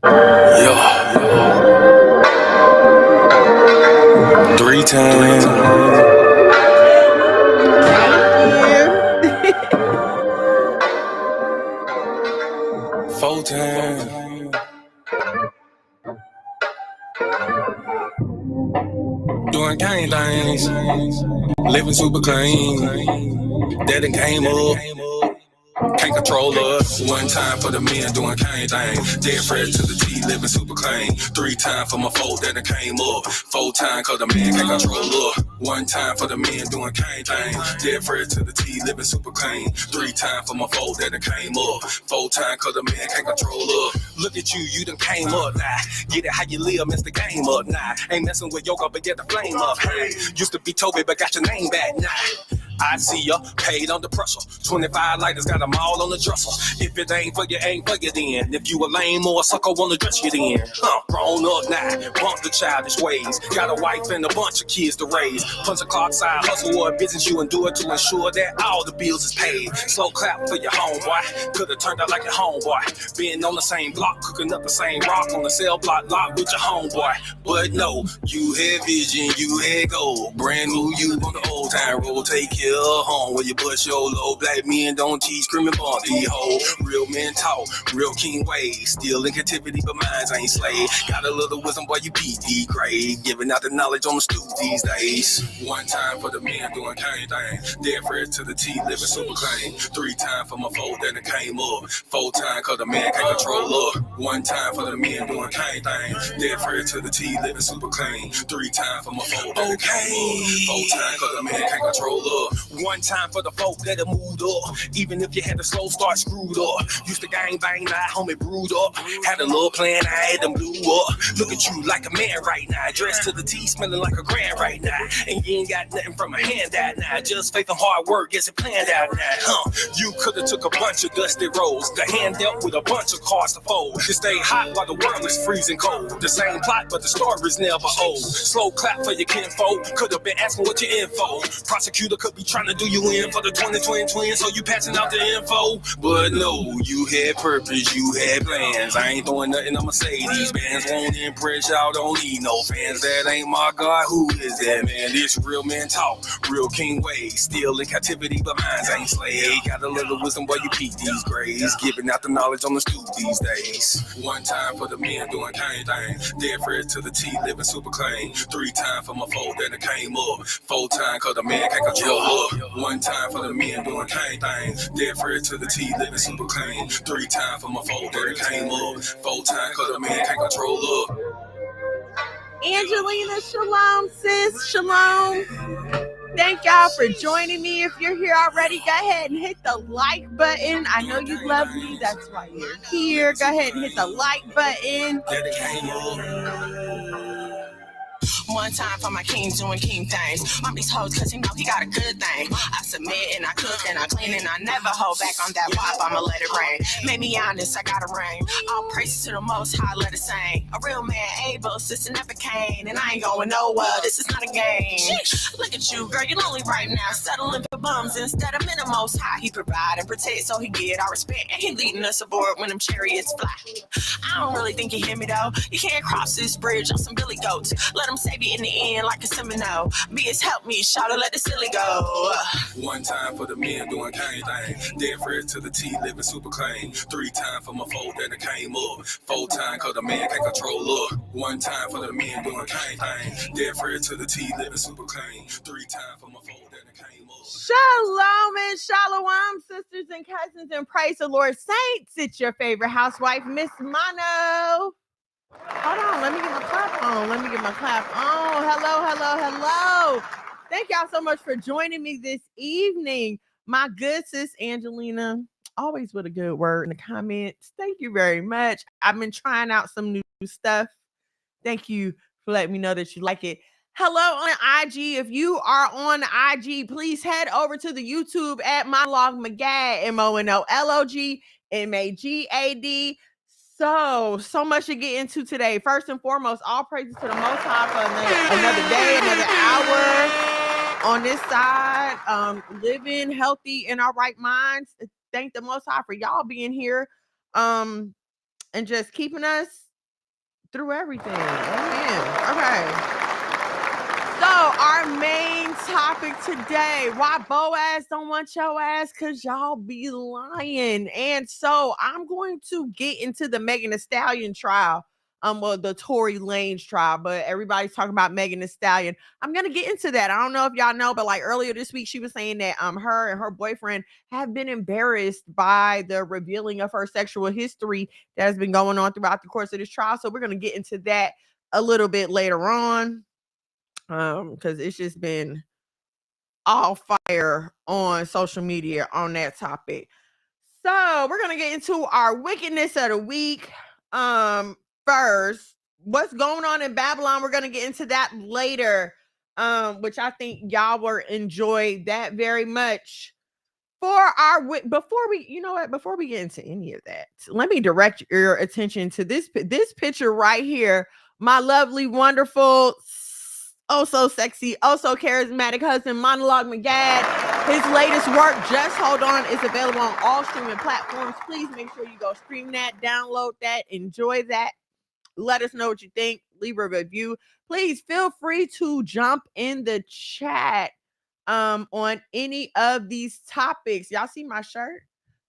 Yeah, 3 times, Thank you. 4 times. Doing gang things, living super clean. That done came up. Can't control us. 1 time for the men doing cane thing. Dead fresh to the T, living super clean. 3 times for my folk that done came up. 4 times cause the man can't control us. 1 time for the men doing cane thing. Dead fresh to the T, living super clean. 3 times for my folk that done came up. 4 times cause the man can't control us. Look at you done came up now. Get it how you live, mess the game up now. Ain't messing with yoga, but get the flame up. Hey, used to be Toby, but got your name back now. I see ya, paid under pressure. 25 lighters got them all on the dresser. If it ain't for you, ain't for you then. If you a lame or a sucker, wanna dress you then. Grown up now, bump the childish ways. Got a wife and a bunch of kids to raise. Punch a clock side hustle or a business you endure to ensure that all the bills is paid. Slow clap for your homeboy. Could've turned out like your homeboy. Been on the same block, cooking up the same rock on the cell block lot with your homeboy. But no, you had vision, you had goal. Brand new you on the old time road. Take care of home where you bust your low. Black men don't teach screaming bond these hoes. Real men talk, real king ways. Still in captivity, but minds ain't slave. Got a little wisdom, boy, you PD grade. Giving out the knowledge on the stoop these days. 1 time for the men doing cane thing. Dead fresh to the T, living super clean. 3 times for my folk that done came up. 4 times cause the man can't control up. 1 time for the men doing cane thing. Dead fresh to the T, living super clean. 3 times for my folk that done came up. 4 times cause the man can't control up. 1 time for the folk that have moved up. Even if you had a slow start screwed up. Used to gang bang, now homie brewed up. Had a little plan, I had them blew up. Look at you like a man right now. Dressed to the T, smelling like a grand right now. And you ain't got nothing from a handout now. Just faith and hard work gets it planned out now. You could've took a bunch of dusty rolls. The hand dealt with a bunch of cards to fold. To stay hot while the world is freezing cold. The same plot, but the story's never old. Slow clap for your kinfolk. Could've been asking what your info. Prosecutor could be trying to do you in for the 2020 twins, so you passing out the info. But no, you had purpose, you had plans. I ain't throwing nothing on Mercedes. Bands won't impress y'all, don't need no fans. That ain't my God, who is that, man? This real men talk, real king ways. Still in captivity, but minds ain't slave. Got a little wisdom while you peep these grades. Giving out the knowledge on the stoop these days. 1 time for the men doing cane thing. Dead fresh to the T, living super clean. 3 times for my folk that came up. 4 times cause the man can't control up. 1 time for the men doing cane thing. Dead fresh to the T, living super clean. 3 times for my folk that came up. 4 times cause the man can't control up. Angelina, shalom, sis. Shalom. Thank y'all for joining me. If you're here already, go ahead and hit the like button. I know you love me. That's why you're here. Go ahead and hit the like button. 1 time for my king doing king things. Mom these hoes cause he know he got a good thing. I submit and I cook and I clean and I never hold back on that pop. I'ma let it rain. Made me honest, I got a ring. All praises to the most high, let it sing. A real man able, sister never came. And I ain't going nowhere, this is not a game. Look at you, girl, you're lonely right now. Settling for bums instead of men the most high. He provide and protect so he get our respect. And he leading us aboard when them chariots fly. I don't really think you hear me though. You can't cross this bridge on some billy goats. Let them save you in the end like a Seminole. Be his help me, shout to let the silly go. 1 time for the men doing cane thing. Dead fresh to the T, living super clean. 3 times for my folk that came up. 4 times cause the man can't control up. 1 time for the men doing cane thing. Dead fresh to the T, living super clean. 3 times for my folk that came up. Shalom and shalom, sisters and cousins, and praise the Lord, saints. It's your favorite housewife, Miss Mono. Hold on, let me get my clap on. Hello. Thank y'all so much for joining me this evening. My good sis, Angelina, always with a good word in the comments. Thank you very much. I've been trying out some new stuff. Thank you for letting me know that you like it. Hello on IG. If you are on IG, please head over to the YouTube at Monologue Magad, MONOLOGMAGAD. So much to get into today. First and foremost, all praises to the Most High for another day, another hour on this side, living healthy in our right minds. Thank the Most High for y'all being here, and just keeping us through everything. Amen. Okay. So our main topic today, why Boaz don't want your ass, because y'all be lying. And so I'm going to get into the Megan Thee Stallion trial. Well, the Tory Lanez trial, but everybody's talking about Megan Thee Stallion. I'm gonna get into that. I don't know if y'all know, but like earlier this week, she was saying that her and her boyfriend have been embarrassed by the revealing of her sexual history that has been going on throughout the course of this trial. So we're gonna get into that a little bit later on. Because it's just been all fire on social media on that topic. So we're gonna get into our wickedness of the week. First, what's going on in Babylon? We're gonna get into that later. Which I think y'all will enjoy that very much. For our before we get into any of that, let me direct your attention to this picture right here. My lovely, wonderful, oh so sexy, oh so charismatic husband, Monologue McGad. His latest work, Just Hold On, is available on all streaming platforms. Please make sure you go stream that, download that, enjoy that. Let us know what you think. Leave a review. Please feel free to jump in the chat on any of these topics. Y'all see my shirt?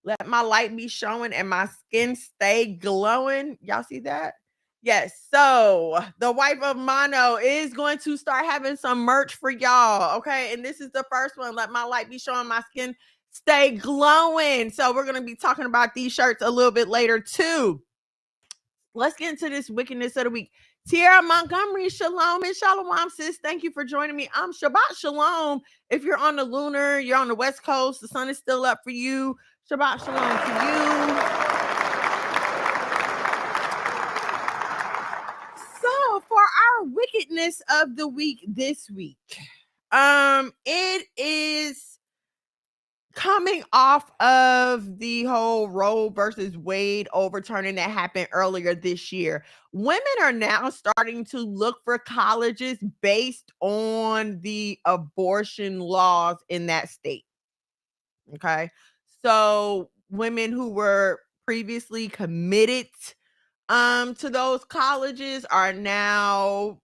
Let my light be showing and my skin stay glowing. Y'all see that? Yes. So the wife of Mono is going to start having some merch for y'all. Okay. And this is the first one. Let my light be showing, my skin stay glowing. So we're going to be talking about these shirts a little bit later too. Let's get into this wickedness of the week. Tierra Montgomery, shalom and shalom, sis. Thank you for joining me. Shabbat shalom. If you're on the lunar, you're on the West Coast, the sun is still up for you. Shabbat shalom to you. So for our wickedness of the week this week, it is coming off of the whole Roe versus Wade overturning that happened earlier this year. Women are now starting to look for colleges based on the abortion laws in that state. Okay. So women who were previously committed to those colleges are now,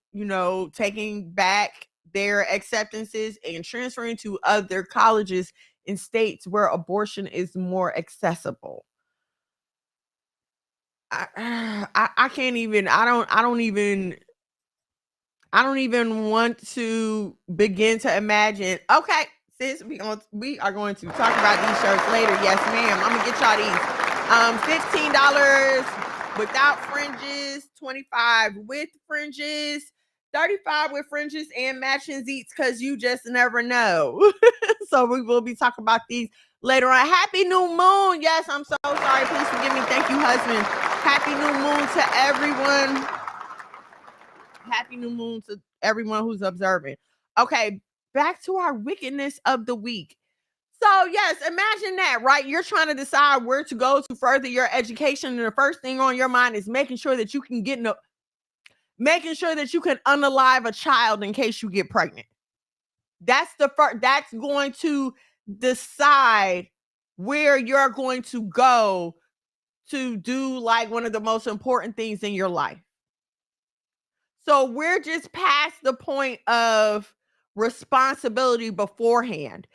taking back their acceptances and transferring to other colleges in states where abortion is more accessible. I can't even, I don't even want to begin to imagine. Okay, sis, we are going to talk about these shirts later. Yes, ma'am. I'm gonna get y'all these. $15 without fringes, $25 with fringes, $35 with fringes and matching zeets, because you just never know. So we will be talking about these later on. Happy new moon. Yes, I'm so sorry. Please forgive me. Thank you, husband. Happy new moon to everyone. Happy new moon to everyone who's observing. Okay, back to our wickedness of the week. So yes, imagine that, right? You're trying to decide where to go to further your education, and the first thing on your mind is making sure that you can unalive a child in case you get pregnant. That's that's going to decide where you're going to go to do like one of the most important things in your life. So we're just past the point of responsibility beforehand.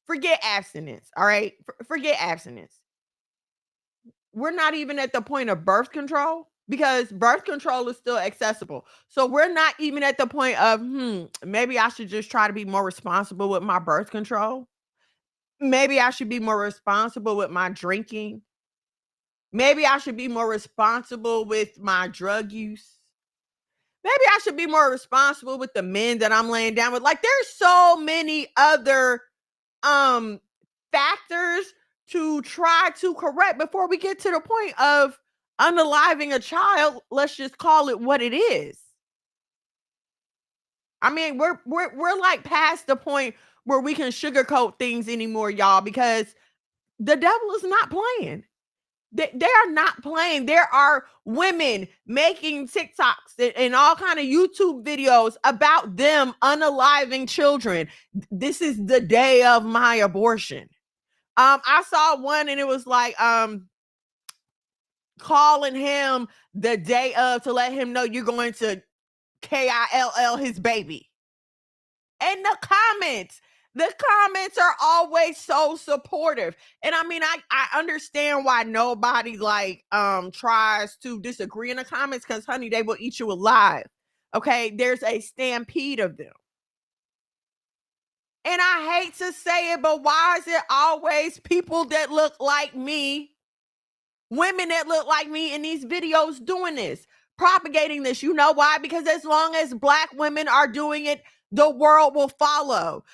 Forget abstinence. All right. Forget abstinence. We're not even at the point of birth control, because birth control is still accessible. So we're not even at the point of, maybe I should just try to be more responsible with my birth control. Maybe I should be more responsible with my drinking. Maybe I should be more responsible with my drug use. Maybe I should be more responsible with the men that I'm laying down with. Like, there's so many other factors to try to correct before we get to the point of unaliving a child. Let's just call it what it is. I mean, we're like past the point where we can sugarcoat things anymore, y'all, because the devil is not playing. They are not playing. There are women making TikToks and all kind of YouTube videos about them unaliving children. This is the day of my abortion. I saw one and it was like, calling him the day of to let him know you're going to KILL his baby. And the comments are always so supportive. And I mean, I understand why nobody like tries to disagree in the comments, because honey, they will eat you alive. Okay, there's a stampede of them. And I hate to say it, but why is it always people that look like me, women that look like me in these videos doing this, propagating this? You know why? Because as long as Black women are doing it, the world will follow.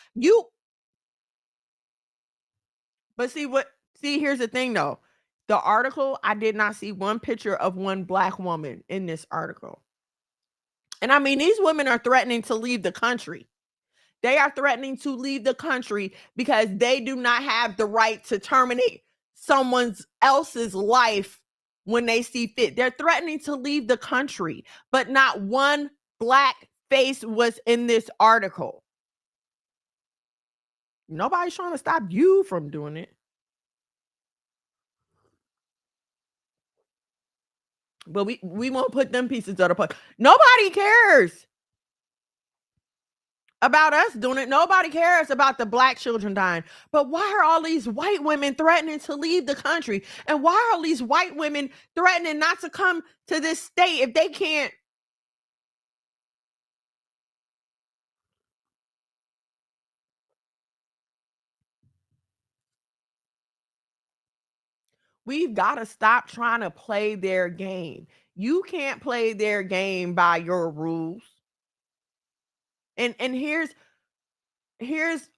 But see, here's the thing though. The article, I did not see one picture of one Black woman in this article. And I mean, these women are threatening to leave the country. They are threatening to leave the country because they do not have the right to terminate someone else's life when they see fit. They're threatening to leave the country, but not one Black face was in this article. Nobody's trying to stop you from doing it. But we won't put them pieces of the puzzle. Nobody cares about us doing it. Nobody cares about the Black children dying. But why are all these white women threatening to leave the country? And why are all these white women threatening not to come to this state if they can't? We've got to stop trying to play their game. You can't play their game by your rules. And here's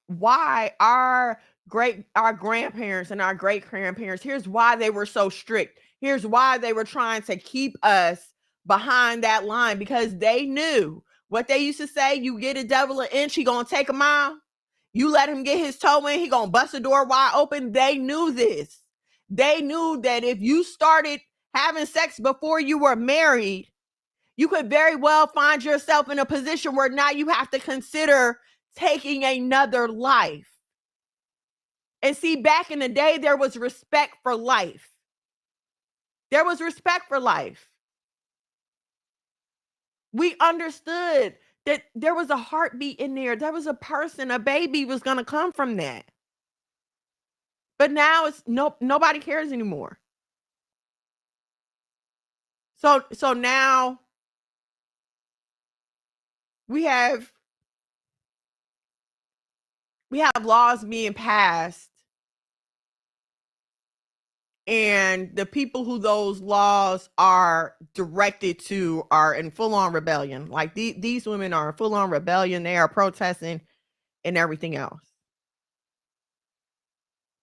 why our grandparents and our great grandparents, here's why they were so strict. Here's why they were trying to keep us behind that line, because they knew what they used to say: you get a devil an inch, he gonna take a mile. You let him get his toe in, he gonna bust the door wide open. They knew this. They knew that if you started having sex before you were married, you could very well find yourself in a position where now you have to consider taking another life. And see, back in the day, there was respect for life. There was respect for life. We understood that there was a heartbeat in there. There was a person, a baby was going to come from that. But now it's nobody cares anymore. So now we have laws being passed, and the people who those laws are directed to are in full-on rebellion. Like these women are in full-on rebellion. They are protesting and everything else.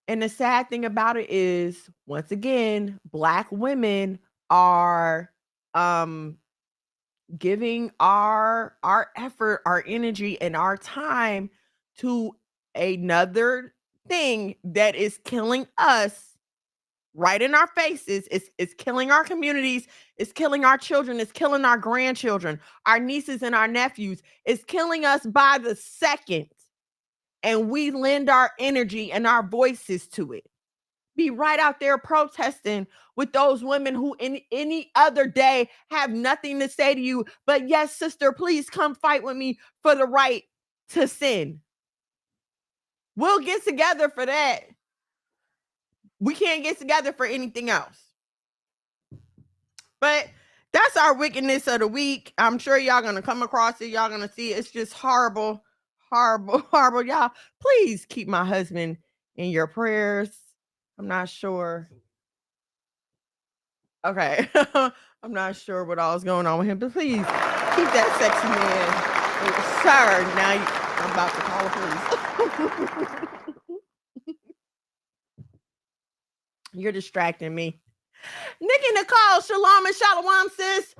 And the sad thing about it is, once again, Black women are giving our effort, our energy, and our time to another thing that is killing us right in our faces. It's killing our communities. It's killing our children. It's killing our grandchildren, our nieces and our nephews. It's killing us by the second. And we lend our energy and our voices to it. Be right out there protesting with those women who in any other day have nothing to say to you, but yes, sister, please come fight with me for the right to sin. We'll get together for that. We can't get together for anything else. But that's our wickedness of the week. I'm sure y'all gonna come across it. Y'all gonna see it. It's just horrible, horrible, horrible. Y'all, please keep my husband in your prayers. I'm not sure. Okay. I'm not sure what all is going on with him, but please keep that sexy man. Sir, now I'm about to call the police. You're distracting me. Nikki Nicole, shalom and shalom, sis.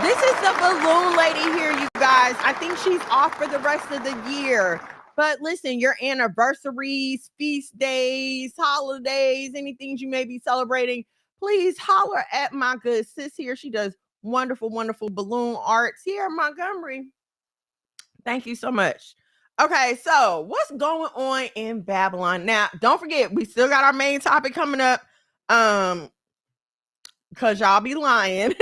This is the balloon lady here, you guys. I think she's off for the rest of the year. But listen, your anniversaries, feast days, holidays, anything you may be celebrating, please holler at my good sis here. She does wonderful, wonderful balloon arts here in Montgomery. Thank you so much. Okay, so what's going on in Babylon? Now, don't forget, we still got our main topic coming up. because y'all be lying.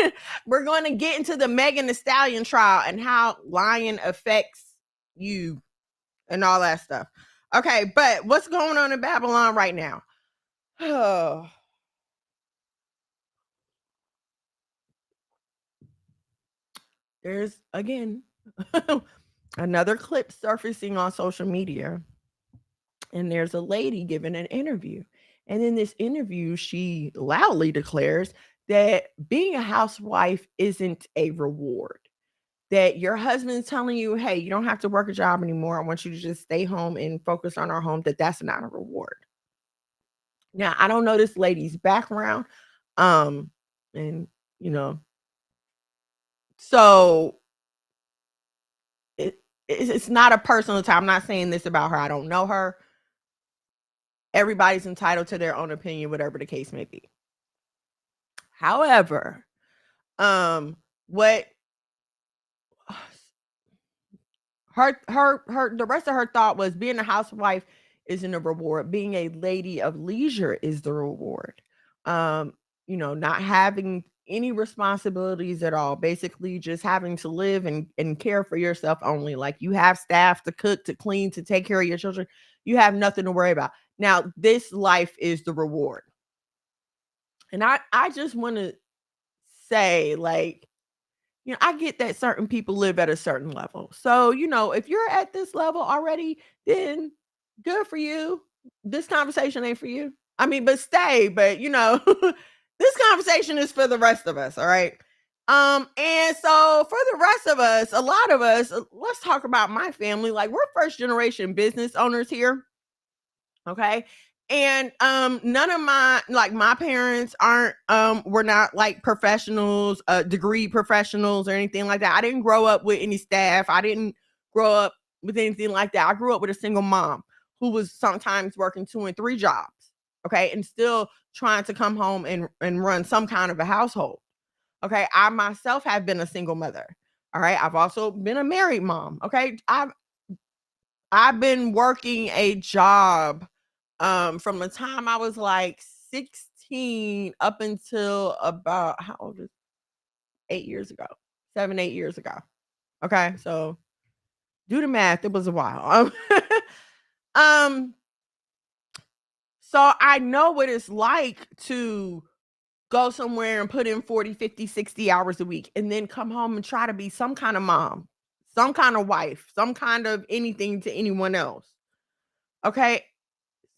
We're going to get into the Megan Thee Stallion trial and how lying affects you and all that stuff. Okay, but what's going on in Babylon right now? Oh. There's, again, another clip surfacing on social media. And there's a lady giving an interview. And in this interview, she loudly declares that being a housewife isn't a reward. That your husband's telling you, hey, you don't have to work a job anymore. I want you to just stay home and focus on our home, that's not a reward. Now, I don't know this lady's background. And so it's not a personal time. I'm not saying this about her. I don't know her. Everybody's entitled to their own opinion, whatever the case may be. However, what the rest of her thought was, being a housewife isn't a reward. Being a lady of leisure is the reward. Not having any responsibilities at all, basically just having to live and care for yourself only. Like, you have staff to cook, to clean, to take care of your children. You have nothing to worry about. Now, this life is the reward. And I just want to say, like, I get that certain people live at a certain level. So, if you're at this level already, then good for you. This conversation ain't for you. I mean, but stay, but this conversation is for the rest of us, all right? And so for the rest of us, a lot of us, let's talk about my family. Like, we're first generation business owners here. Okay. And none of my parents aren't were not like professionals, degree professionals or anything like that. I didn't grow up with any staff. I didn't grow up with anything like that. I grew up with a single mom who was sometimes working 2 and 3 jobs. Okay. And still trying to come home and run some kind of a household. Okay. I myself have been a single mother. All right. I've also been a married mom. Okay. I've been working a job from the time I was like 16 up until about, how old is 8 years ago, 7-8 years ago. Okay, so do the math. It was a while. So I know what it's like to go somewhere and put in 40, 50, 60 hours a week and then come home and try to be some kind of mom, some kind of wife, some kind of anything to anyone else. Okay,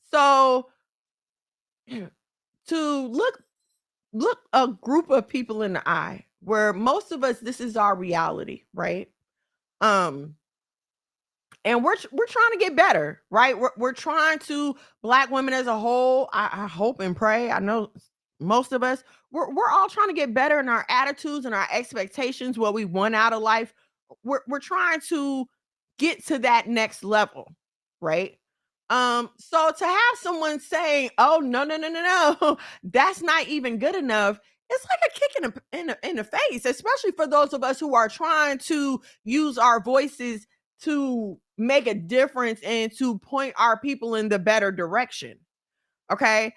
so to look a group of people in the eye, where most of us, this is our reality, right? And we're trying to get better, right? We're trying to, Black women as a whole, I hope and pray, I know most of us, we're all trying to get better in our attitudes and our expectations, what we want out of life. We're trying to get to that next level, right? So to have someone saying, "Oh, no, that's not even good enough," it's like a kick in the face, especially for those of us who are trying to use our voices to make a difference and to point our people in the better direction. Okay.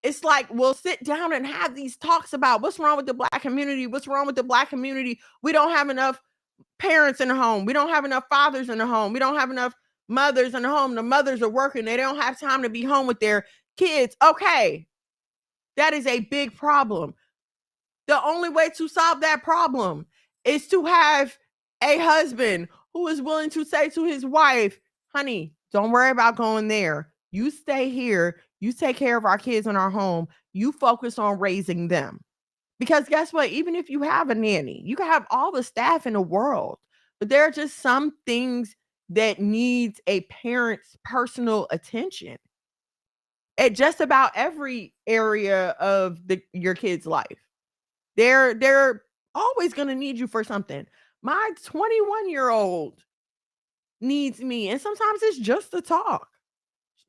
It's like we'll sit down and have these talks about what's wrong with the Black community. What's wrong with the Black community? We don't have enough parents in the home. We don't have enough fathers in the home. We don't have enough mothers in the home. The mothers are working. They don't have time to be home with their kids. Okay. That is a big problem. The only way to solve that problem is to have a husband who is willing to say to his wife, honey, don't worry about going there. You stay here. You take care of our kids in our home. You focus on raising them. Because guess what? Even if you have a nanny, you can have all the staff in the world, but there are just some things that needs a parent's personal attention at just about every area of your kid's life. They're always going to need you for something. My 21-year-old needs me, and sometimes it's just to talk.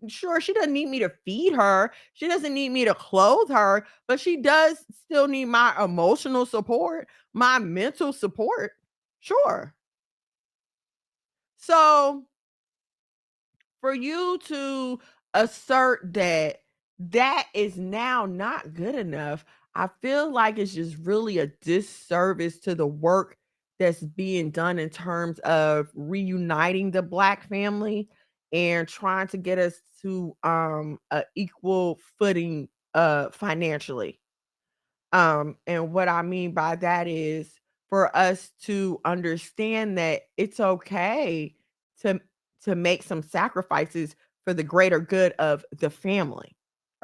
Sure, she doesn't need me to feed her. She doesn't need me to clothe her, but she does still need my emotional support, my mental support. Sure. So for you to assert that that is now not good enough. I feel like it's just really a disservice to the work that's being done in terms of reuniting the Black family and trying to get us to a equal footing financially. And what I mean by that is for us to understand that it's okay to make some sacrifices for the greater good of the family.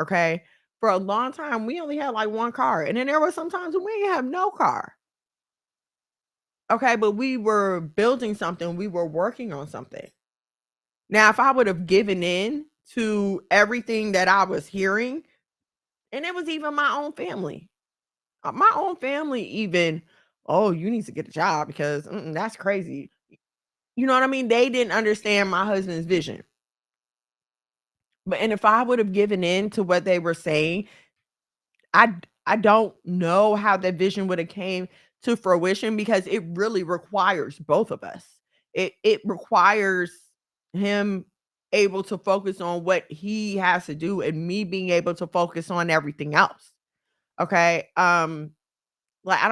Okay. For a long time, we only had like one car. And then there were some times when we didn't have no car. Okay. But we were building something, we were working on something. Now, if I would have given in to everything that I was hearing, and it was even my own family. My own family even, "Oh, you need to get a job because that's crazy." You know what I mean? They didn't understand my husband's vision. But and if I would have given in to what they were saying, I don't know how that vision would have came to fruition because it really requires both of us. It requires him able to focus on what he has to do and me being able to focus on everything else. Okay? Like I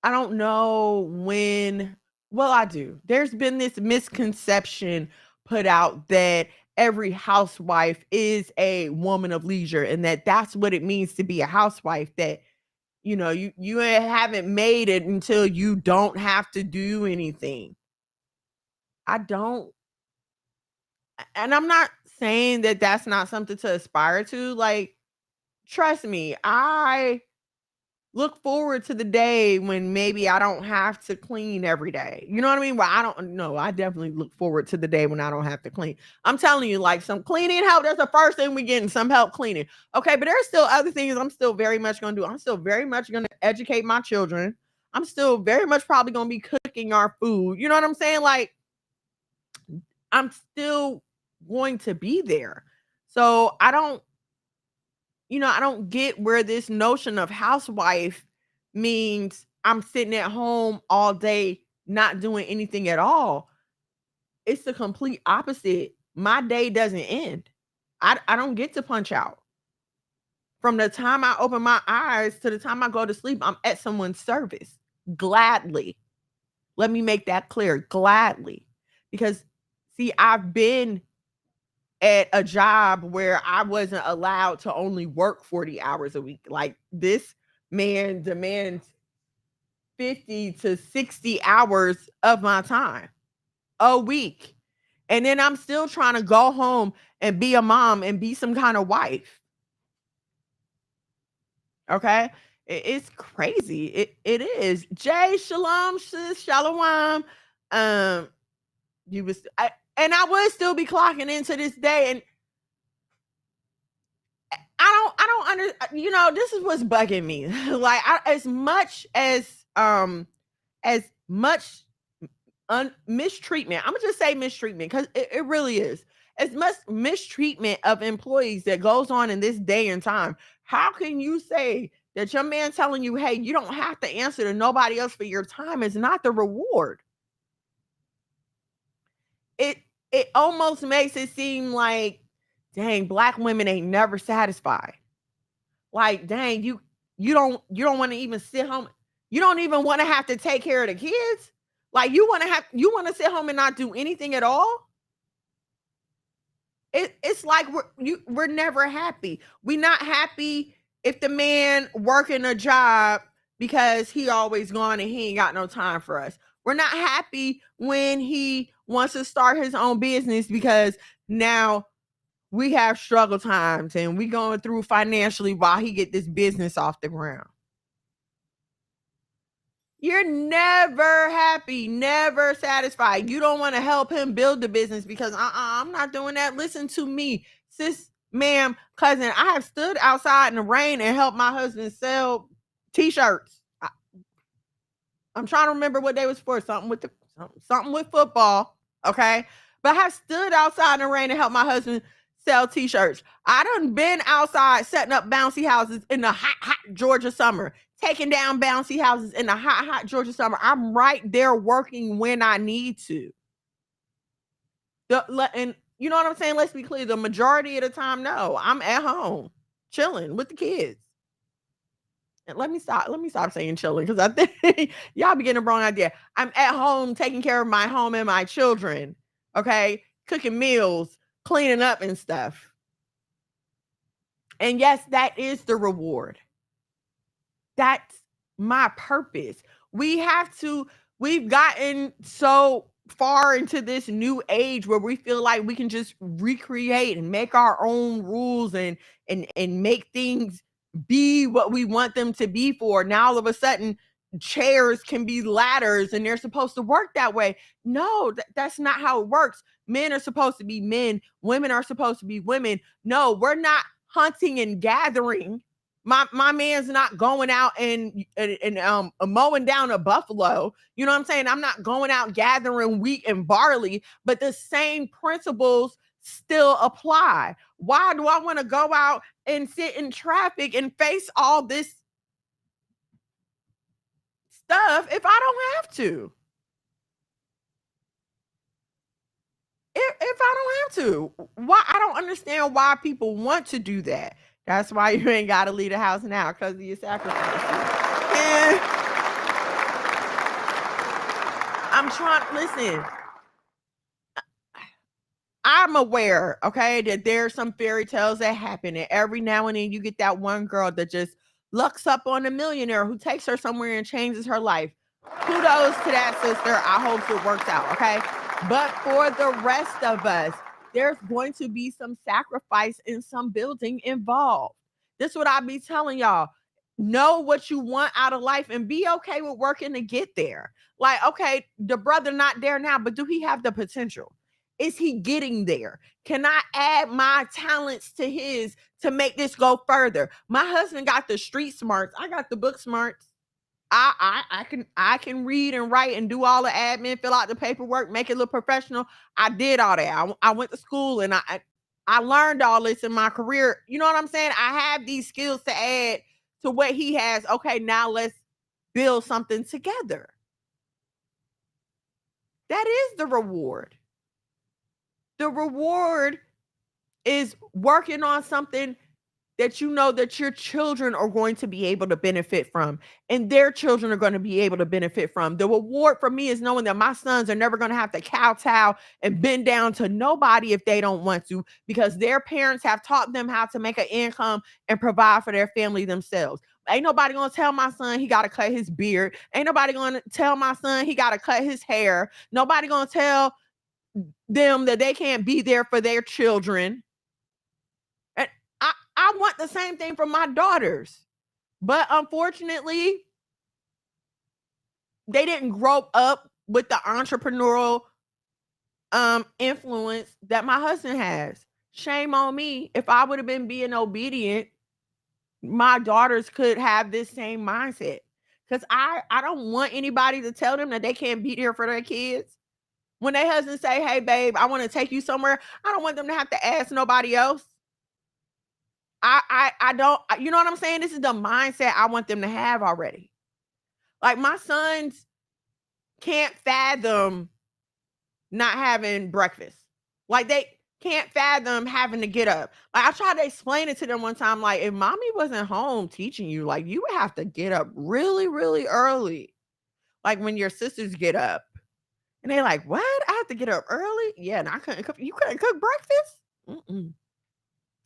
don't know when, well, I do. There's been this misconception put out that every housewife is a woman of leisure and that that's what it means to be a housewife, that you haven't made it until you don't have to do anything. I don't, and I'm not saying that that's not something to aspire to. Like, trust me, I look forward to the day when maybe I don't have to clean every day. You know what I mean? Well, I don't know. I definitely look forward to the day when I don't have to clean. I'm telling you, like, some cleaning help. That's the first thing we getting, some help cleaning. Okay, but there's still other things I'm still very much going to do. I'm still very much going to educate my children. I'm still very much probably going to be cooking our food. You know what I'm saying? Like, I'm still going to be there. So I don't get where this notion of housewife means I'm sitting at home all day not doing anything at all. It's the complete opposite. My day doesn't end. I don't get to punch out. From the time I open my eyes to the time I go to sleep, I'm at someone's service. Gladly. Let me make that clear. Gladly. Because see, I've been at a job where I wasn't allowed to only work 40 hours a week. Like, this man demands 50 to 60 hours of my time a week. And then I'm still trying to go home and be a mom and be some kind of wife. Okay? It's crazy. It is. Jay, shalom, sis, shalom. You was and I would still be clocking into this day, and I don't under this is what's bugging me. Like, as much mistreatment. I'm gonna just say mistreatment because it really is. As much mistreatment of employees that goes on in this day and time. How can you say that your man telling you, hey, you don't have to answer to nobody else for your time is not the reward? It almost makes it seem like, dang, Black women ain't never satisfied. Like, dang, you don't want to even sit home. You don't even want to have to take care of the kids. Like, you want to sit home and not do anything at all. It's like we're never happy. We're not happy if the man working a job because he always gone and he ain't got no time for us. We're not happy when he wants to start his own business because now we have struggle times and we going through financially while he get this business off the ground. You're never happy, never satisfied. You don't want to help him build the business because I'm not doing that. Listen to me, sis, ma'am, cousin. I have stood outside in the rain and helped my husband sell t-shirts. I'm trying to remember what they was for. Something with football. Okay. But I have stood outside in the rain and helped my husband sell t-shirts. I done been outside setting up bouncy houses in the hot Georgia summer, taking down bouncy houses in the hot Georgia summer. I'm right there working when I need to. And You know what I'm saying? Let's be clear. The majority of the time, no, I'm at home chilling with the kids. And let me stop saying chilling, because I think y'all be getting a wrong idea. I'm at home taking care of my home and my children. Okay. Cooking meals, cleaning up and stuff. And yes, that is the reward. That's my purpose. We've gotten so far into this new age where we feel like we can just recreate and make our own rules and make things be what we want them to be for. Now all of a sudden chairs can be ladders and they're supposed to work that way. No, that's not how it works. Men are supposed to be men, women are supposed to be women. No, we're not hunting and gathering. My man's not going out and mowing down a buffalo. You know what I'm saying? I'm not going out gathering wheat and barley, but the same principles still apply. Why do I want to go out and sit in traffic and face all this stuff if I don't have to? If I don't have to, why? I don't understand why people want to do that. That's why you ain't got to leave the house now, because of your sacrifices. And I'm trying, listen, I'm aware, okay, that there's some fairy tales that happen, and every now and then you get that one girl that just lucks up on a millionaire who takes her somewhere and changes her life. Kudos to that sister. I hope it works out, okay? But for the rest of us, there's going to be some sacrifice and some building involved. This is what I be telling y'all. Know what you want out of life and be okay with working to get there. Like, okay, the brother not there now, but do he have the potential? Is he getting there? Can I add my talents to his to make this go further? My husband got the street smarts. I got the book smarts. I can read and write and do all the admin, fill out the paperwork, make it look professional. I did all that. I went to school and I learned all this in my career. You know what I'm saying? I have these skills to add to what he has. Okay, now let's build something together. That is the reward. The reward is working on something that you know that your children are going to be able to benefit from, and their children are going to be able to benefit from. The reward for me is knowing that my sons are never going to have to kowtow and bend down to nobody if they don't want to, because their parents have taught them how to make an income and provide for their family themselves. Ain't nobody going to tell my son he got to cut his beard. Ain't nobody going to tell my son he got to cut his hair. Nobody going to tell them that they can't be there for their children. And I want the same thing for my daughters, but unfortunately, they didn't grow up with the entrepreneurial influence that my husband has. Shame on me. If I would have been being obedient, my daughters could have this same mindset, because I don't want anybody to tell them that they can't be there for their kids. When their husband say, hey, babe, I want to take you somewhere, I don't want them to have to ask nobody else. I don't, you know what I'm saying? This is the mindset I want them to have already. Like, my sons can't fathom not having breakfast. Like, they can't fathom having to get up. Like, I tried to explain it to them one time. Like, if mommy wasn't home teaching you, like, you would have to get up really, really early. Like, when your sisters get up. And they're like, what? I have to get up early? Yeah, and I couldn't cook. You couldn't cook breakfast? Mm-mm.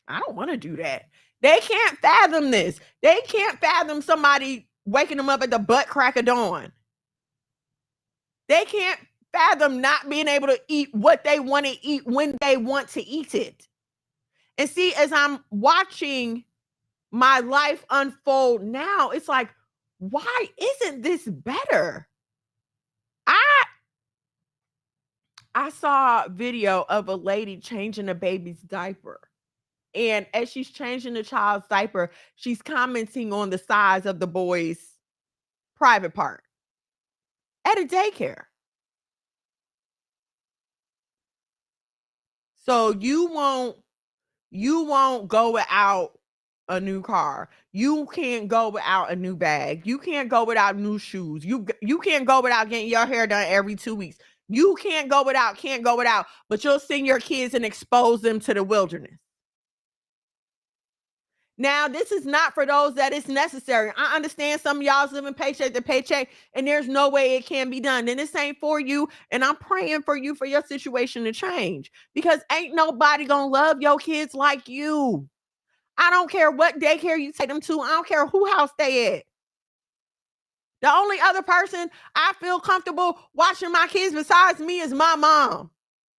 I don't want to do that. They can't fathom this. They can't fathom somebody waking them up at the butt crack of dawn. They can't fathom not being able to eat what they want to eat when they want to eat it. And see, as I'm watching my life unfold now, it's like, why isn't this better? I saw a video of a lady changing a baby's diaper. And as she's changing the child's diaper, she's commenting on the size of the boy's private part at a daycare. So you won't go without a new car. You can't go without a new bag. You can't go without new shoes. You can't go without getting your hair done every 2 weeks. You can't go without, but you'll send your kids and expose them to the wilderness. Now, this is not for those that it's necessary. I understand some of y'all's living paycheck to paycheck, and there's no way it can be done. And this ain't for you. And I'm praying for you for your situation to change, because ain't nobody gonna love your kids like you. I don't care what daycare you take them to. I don't care who house they at. The only other person I feel comfortable watching my kids besides me is my mom.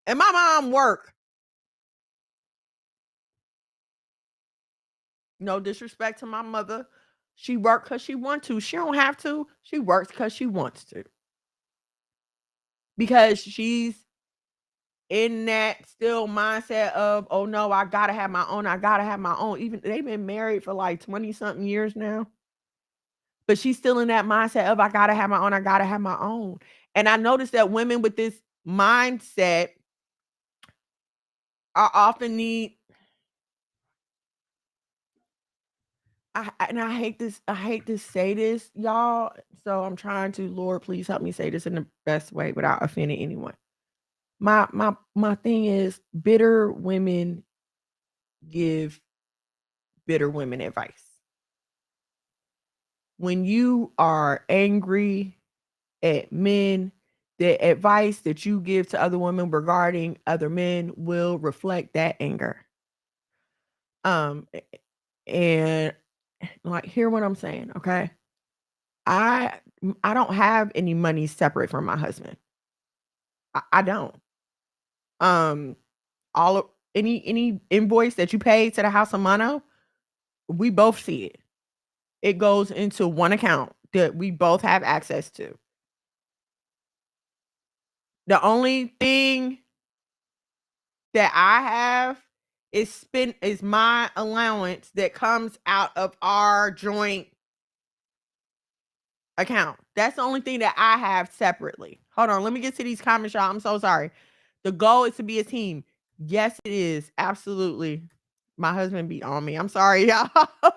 And my mom work. No disrespect to my mother. She works because she wants to. She don't have to. She works because she wants to. Because she's in that still mindset of, oh no, I gotta have my own. I gotta have my own. Even they've been married for like 20-something years now. But she's still in that mindset of, I gotta have my own. I gotta have my own. And I noticed that women with this mindset are often I hate this. I hate to say this, y'all. So I'm trying to, Lord, please help me say this in the best way without offending anyone. My thing is, bitter women give bitter women advice. When you are angry at men, the advice that you give to other women regarding other men will reflect that anger. And like, hear what I'm saying, okay? I don't have any money separate from my husband. I don't. All of any invoice that you pay to the House of Mono, we both see it. It goes into one account that we both have access to. The only thing that I have is my allowance that comes out of our joint account. That's the only thing that I have separately. Hold on, let me get to these comments, y'all. I'm so sorry. The goal is to be a team. Yes, it is. Absolutely. My husband be on me. I'm sorry, y'all,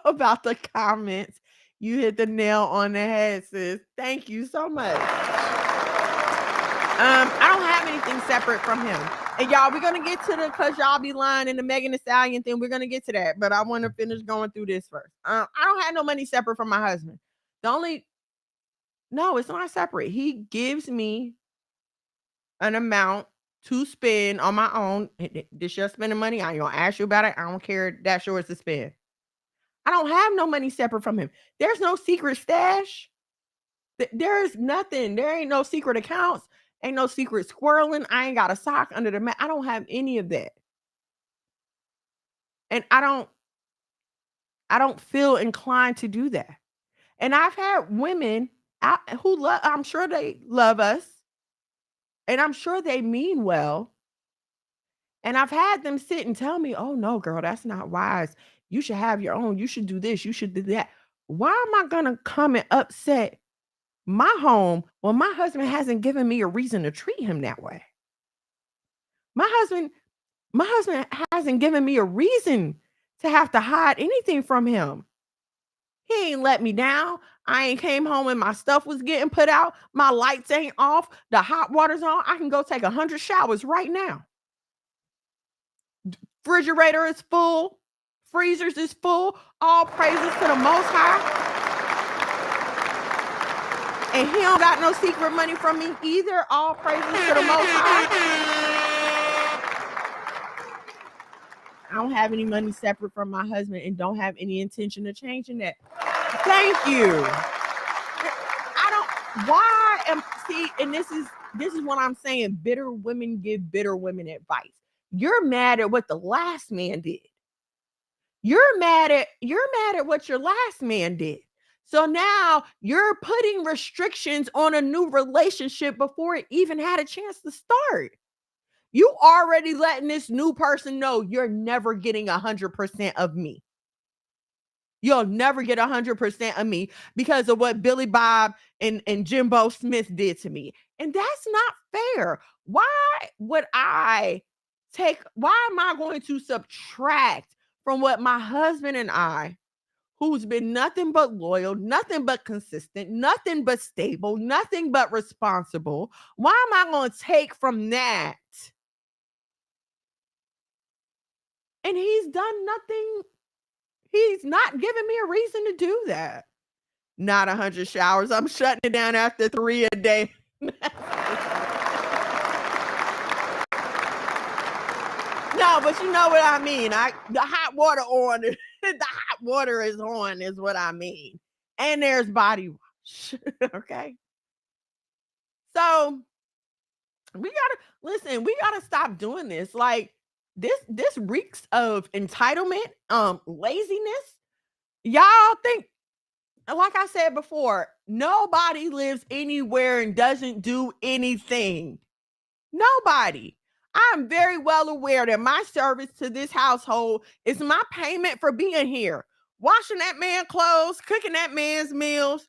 about the comments. You hit the nail on the head, sis. Thank you so much. I don't have anything separate from him. And y'all, we're gonna get to the cause y'all be lying in the Megan Thee Stallion thing. We're gonna get to that, but I want to finish going through this first. I don't have no money separate from my husband. No, it's not separate. He gives me an amount to spend on my own. This your spending money. I ain't gonna ask you about it. I don't care. That's yours to spend. I don't have no money separate from him. There's no secret stash. There's nothing. There ain't no secret accounts. Ain't no secret squirreling. I ain't got a sock under the mat. I don't have any of that. And I don't feel inclined to do that. And I've had women who I'm sure they love us. And I'm sure they mean well. And I've had them sit and tell me, oh no, girl, that's not wise. You should have your own. You should do this. You should do that. Why am I going to come and upset my home when my husband hasn't given me a reason to treat him that way? My husband hasn't given me a reason to have to hide anything from him. He ain't let me down. I ain't came home and my stuff was getting put out. My lights ain't off. The hot water's on. I can go take 100 showers right now. Refrigerator is full. Freezers is full. All praises to the Most High. And he don't got no secret money from me either. All praises to the Most High. I don't have any money separate from my husband and don't have any intention of changing that. Thank you. And this is what I'm saying. Bitter women give bitter women advice. You're mad at what the last man did. You're mad at what your last man did. So now you're putting restrictions on a new relationship before it even had a chance to start. You already letting this new person know you're never getting 100% of me. You'll never get 100% of me because of what Billy Bob and Jimbo Smith did to me. And that's not fair. Why am I going to subtract from what my husband and I, who's been nothing but loyal, nothing but consistent, nothing but stable, nothing but responsible. Why am I going to take from that? And he's done nothing. He's not giving me a reason to do that. Not 100 showers. I'm shutting it down after 3 a day. No, but you know what I mean. The hot water on, the hot water is on, is what I mean. And there's body wash. Okay. So we gotta stop doing this. Like this reeks of entitlement, laziness. Y'all think, like I said before, nobody lives anywhere and doesn't do anything. Nobody. I'm very well aware that my service to this household is my payment for being here. Washing that man's clothes, cooking that man's meals,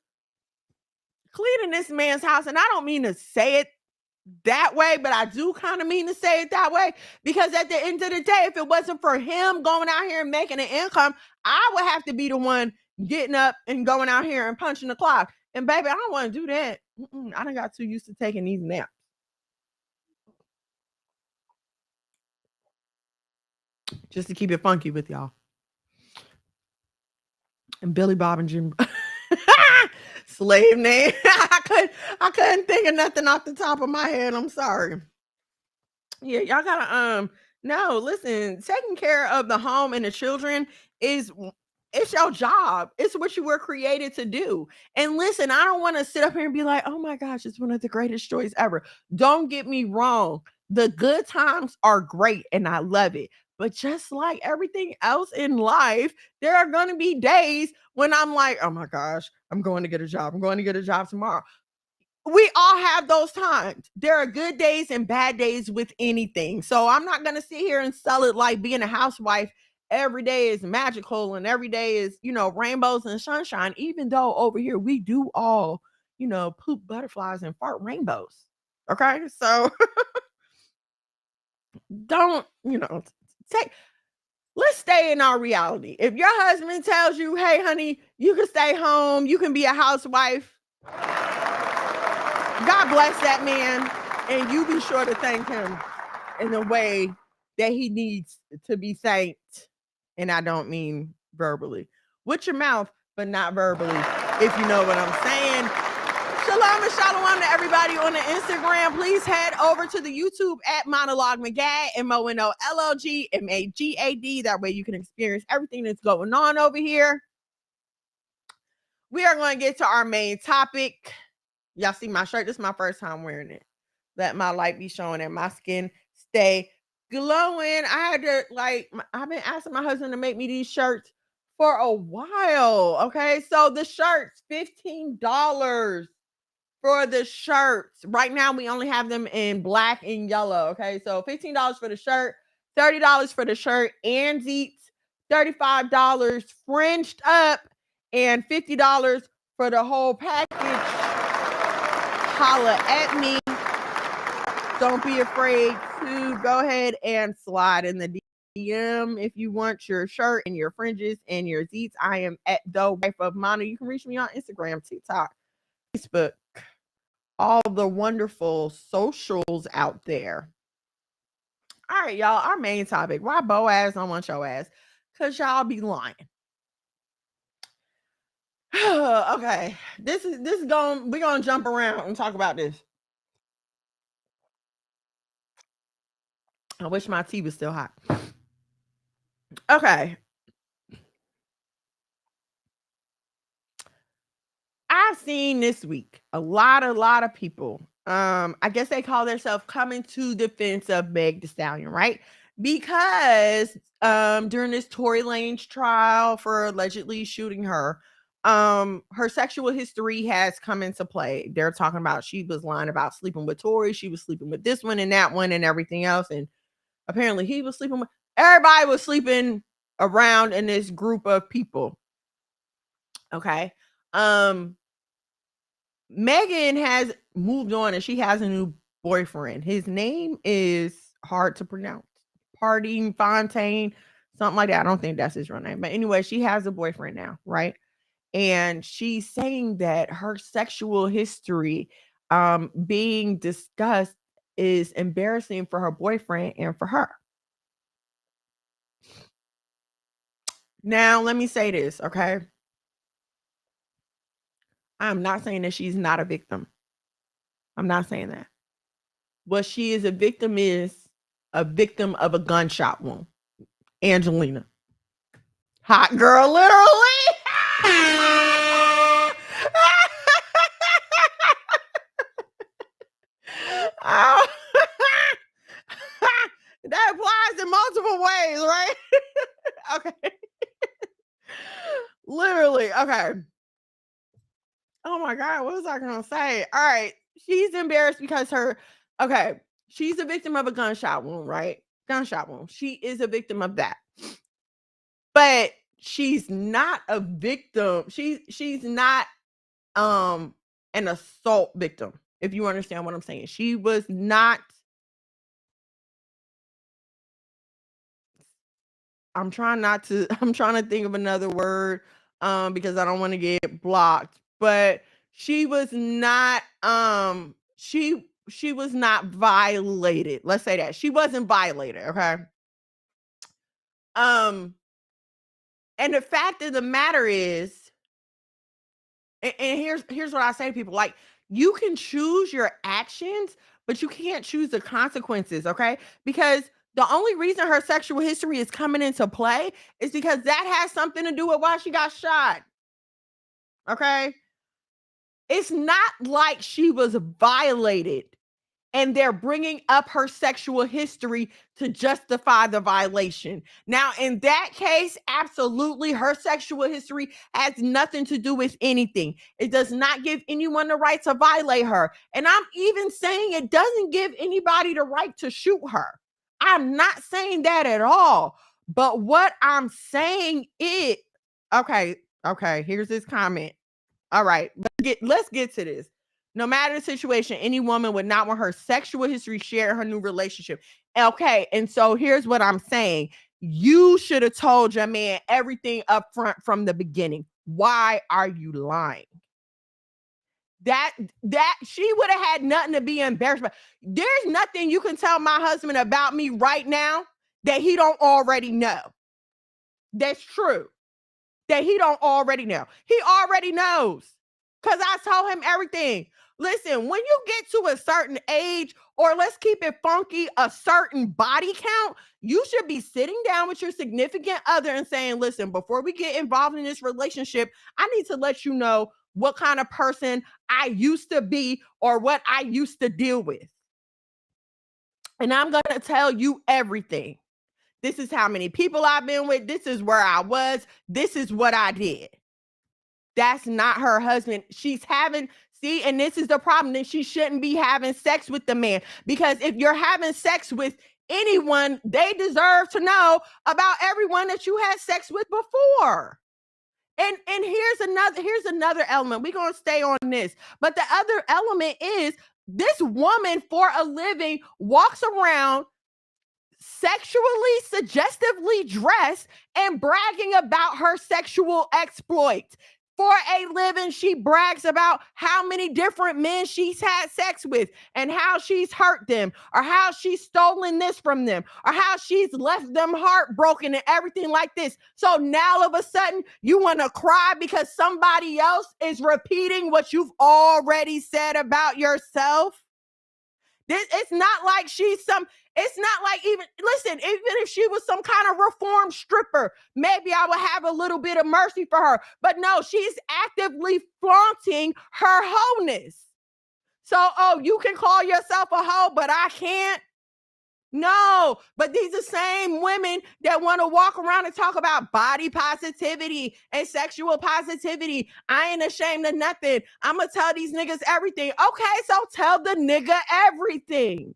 cleaning this man's house. And I don't mean to say it that way, but I do kind of mean to say it that way, because at the end of the day, if it wasn't for him going out here and making an income, I would have to be the one getting up and going out here and punching the clock. And baby, I don't want to do that. I done got too used to taking these naps. Just to keep it funky with y'all. And Billy Bob and Jim. Slave name. I couldn't think of nothing off the top of my head. I'm sorry. Yeah, y'all gotta no, listen, taking care of the home and the children it's your job. It's what you were created to do. And listen, I don't want to sit up here and be like, oh my gosh, it's one of the greatest joys ever. Don't get me wrong. The good times are great and I love it. But just like everything else in life, there are going to be days when I'm like, oh my gosh, I'm going to get a job. I'm going to get a job tomorrow. We all have those times. There are good days and bad days with anything. So I'm not going to sit here and sell it like being a housewife every day is magical and every day is, rainbows and sunshine, even though over here we do all, poop butterflies and fart rainbows. Okay. So don't, let's stay in our reality. If your husband tells you, hey, honey, you can stay home, you can be a housewife, God bless that man. And you be sure to thank him in the way that he needs to be thanked. And I don't mean verbally. With your mouth, but not verbally, if you know what I'm saying. Shalom and shalom to everybody on the Instagram. Please head over to the YouTube at Monologue Magad, MONOLOG MAGAD. That way you can experience everything that's going on over here. We are going to get to our main topic. Y'all see my shirt? This is my first time wearing it. Let my light be showing and my skin stay glowing. I've been asking my husband to make me these shirts for a while. Okay, so the shirts, $15 for the shirts. Right now, we only have them in black and yellow. Okay, so $15 for the shirt, $30 for the shirt and zeets, $35 fringed up, and $50 for the whole package. Holla at me. Don't be afraid to go ahead and slide in the DM if you want your shirt and your fringes and your zeets. I am at the wife of Mana. You can reach me on Instagram, TikTok, Facebook, all the wonderful socials out there. All right, y'all. Our main topic: why Boaz don't want your ass? Cause y'all be lying. Okay, this is we're gonna jump around and talk about this. I wish my tea was still hot. Okay. I've seen this week a lot of people. I guess they call themselves coming to defense of Meg Thee Stallion, right? Because during this Tory Lanez trial for allegedly shooting her, her sexual history has come into play. They're talking about she was lying about sleeping with Tory, she was sleeping with this one and that one and everything else, and apparently he was sleeping with everybody was sleeping around in this group of people. Okay. Megan has moved on and she has a new boyfriend. His name is hard to pronounce. Pardine Fontaine, something like that. I don't think that's his real name. But anyway, she has a boyfriend now, right? And she's saying that her sexual history being discussed is embarrassing for her boyfriend and for her. Now, let me say this, okay? I'm not saying that she's not a victim. I'm not saying that. What she is a victim of a gunshot wound. Angelina. Hot girl, literally. Oh. That applies in multiple ways, right? Okay. Literally. Okay. Oh my God. What was I going to say? All right. She's embarrassed because she's a victim of a gunshot wound, right? Gunshot wound. She is a victim of that. But she's not a victim. She's not an assault victim, if you understand what I'm saying. She was not. I'm trying to think of another word because I don't want to get blocked. But she was not she was not violated. Let's say that. She wasn't violated, okay? And the fact of the matter is, and here's what I say to people, like, you can choose your actions, but you can't choose the consequences, okay? Because the only reason her sexual history is coming into play is because that has something to do with why she got shot. Okay? It's not like she was violated and they're bringing up her sexual history to justify the violation. Now, in that case, absolutely, her sexual history has nothing to do with anything. It does not give anyone the right to violate her. And I'm even saying it doesn't give anybody the right to shoot her. I'm not saying that at all. But what I'm saying is, okay, here's this comment. All right, let's get to this. No matter the situation, any woman would not want her sexual history shared in her new relationship. Okay, and so here's what I'm saying. You should have told your man everything up front from the beginning. Why are you lying? That she would have had nothing to be embarrassed about. There's nothing you can tell my husband about me right now that he don't already know. That's true. That he don't already know. He already knows. Because I told him everything. Listen, when you get to a certain age, or let's keep it funky, a certain body count, you should be sitting down with your significant other and saying, listen, before we get involved in this relationship, I need to let you know what kind of person I used to be or what I used to deal with. And I'm going to tell you everything. This is how many people I've been with. This is where I was. This is what I did. That's not her husband. She's having, and this is the problem, that she shouldn't be having sex with the man. Because if you're having sex with anyone, they deserve to know about everyone that you had sex with before. And here's another element. We're going to stay on this. But the other element is, this woman for a living walks around sexually suggestively dressed and bragging about her sexual exploits. For a living, she brags about how many different men she's had sex with and how she's hurt them, or how she's stolen this from them, or how she's left them heartbroken and everything like this. So now all of a sudden you want to cry because somebody else is repeating what you've already said about yourself? It's not like it's not like, even if she was some kind of reformed stripper, maybe I would have a little bit of mercy for her. But no, she's actively flaunting her wholeness. So, you can call yourself a hoe, but I can't? No, but these are same women that want to walk around and talk about body positivity and sexual positivity. I ain't ashamed of nothing. I'm going to tell these niggas everything. Okay, so tell the nigga everything.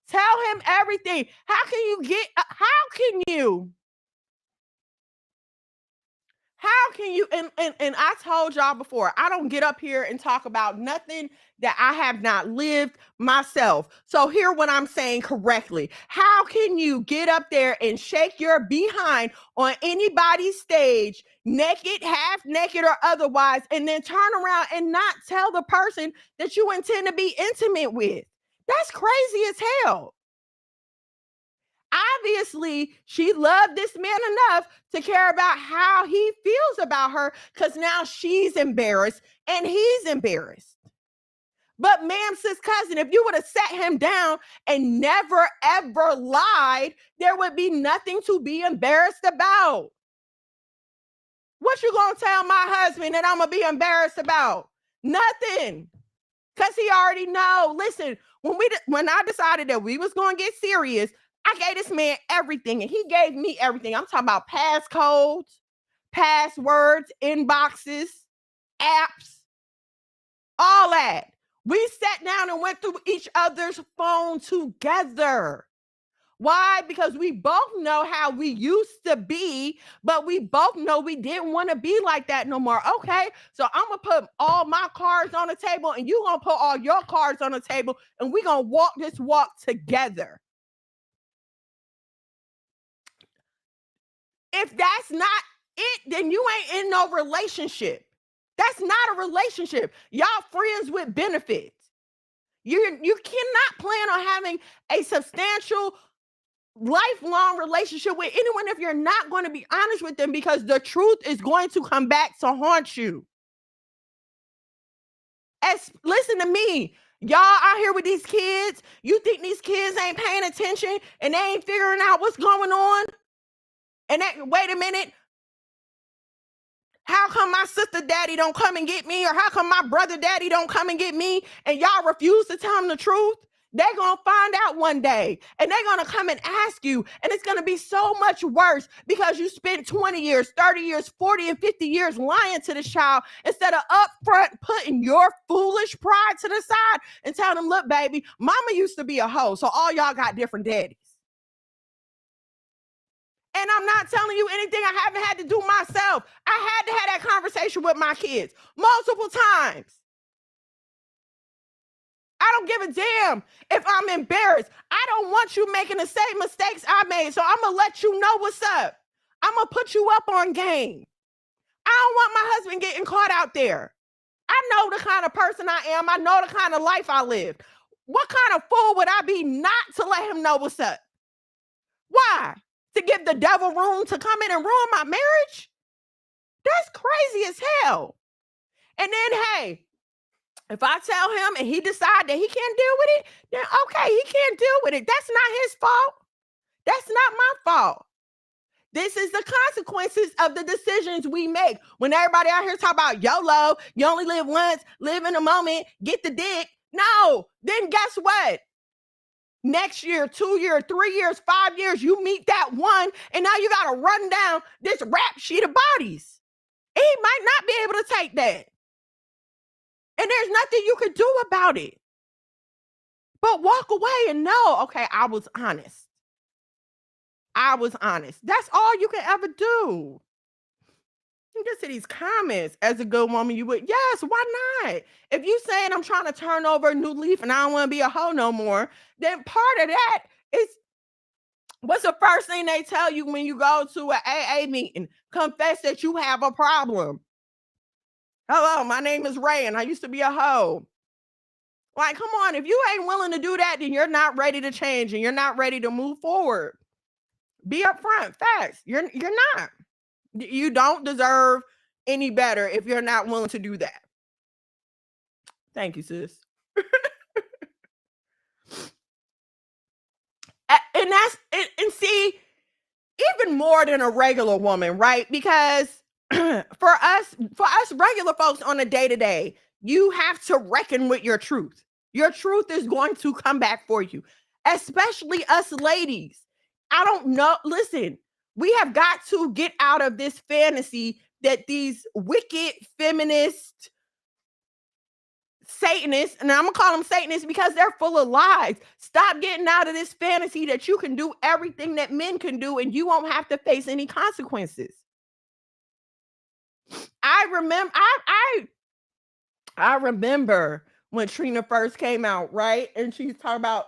Tell him everything. How can can you, and I told y'all before, I don't get up here and talk about nothing that I have not lived myself. So hear what I'm saying correctly. How can you get up there and shake your behind on anybody's stage, naked, half naked, or otherwise, and then turn around and not tell the person that you intend to be intimate with? That's crazy as hell. Obviously, she loved this man enough to care about how he feels about her, because now she's embarrassed and he's embarrassed. But ma'am, sis cousin, if you would have sat him down and never ever lied, there would be nothing to be embarrassed about. What you gonna tell my husband that I'm gonna be embarrassed about? Nothing. Because he already know. Listen, when I decided that we was gonna get serious, I gave this man everything, and he gave me everything. I'm talking about passcodes, passwords, inboxes, apps, all that. We sat down and went through each other's phone together. Why? Because we both know how we used to be, but we both know we didn't want to be like that no more. Okay, so I'm going to put all my cards on the table, and you're going to put all your cards on the table, and we're going to walk this walk together. If that's not it, then you ain't in no relationship. That's not a relationship. Y'all friends with benefits. You cannot plan on having a substantial lifelong relationship with anyone if you're not going to be honest with them, because the truth is going to come back to haunt you. Listen to me. Y'all out here with these kids, you think these kids ain't paying attention and they ain't figuring out what's going on? And wait a minute. How come my sister daddy don't come and get me? Or how come my brother daddy don't come and get me? And y'all refuse to tell them the truth? They're going to find out one day, and they're going to come and ask you, and it's going to be so much worse because you spent 20 years, 30 years, 40 and 50 years lying to this child instead of upfront putting your foolish pride to the side and telling them, look, baby, mama used to be a hoe, so all y'all got different daddies. And I'm not telling you anything I haven't had to do myself. I had to have that conversation with my kids multiple times. I don't give a damn if I'm embarrassed. I don't want you making the same mistakes I made, so I'm going to let you know what's up. I'm going to put you up on game. I don't want my husband getting caught out there. I know the kind of person I am. I know the kind of life I live. What kind of fool would I be not to let him know what's up? Why? To give the devil room to come in and ruin my marriage? That's crazy as hell. And then, hey, if I tell him and he decide that he can't deal with it, then okay, he can't deal with it. That's not his fault. That's not my fault. This is the consequences of the decisions we make. When everybody out here talk about YOLO, you only live once, live in the moment, get the dick. No, then guess what? Next year, 2 years, 3 years, 5 years, you meet that one, and now you got to run down this rap sheet of bodies. And he might not be able to take that. And there's nothing you can do about it. But walk away and know, okay, I was honest. I was honest. That's all you can ever do. You just see these comments. As a good woman, you would. Yes, why not? If you saying I'm trying to turn over a new leaf and I don't want to be a hoe no more, then part of that is, what's the first thing they tell you when you go to an AA meeting? Confess that you have a problem. Hello, my name is Ray and I used to be a hoe. Like, come on, if you ain't willing to do that, then you're not ready to change and you're not ready to move forward. Be upfront, facts. You're not. You don't deserve any better if you're not willing to do that. Thank you, sis. And that's it. And see, even more than a regular woman, right? Because for us regular folks on a day-to-day, you have to reckon with your truth. Your truth is going to come back for you, especially us ladies. I don't know. Listen, we have got to get out of this fantasy that these wicked feminist Satanists, and I'm gonna call them Satanists because they're full of lies. Stop getting out of this fantasy that you can do everything that men can do and you won't have to face any consequences. I remember when Trina first came out, right? And she's talking about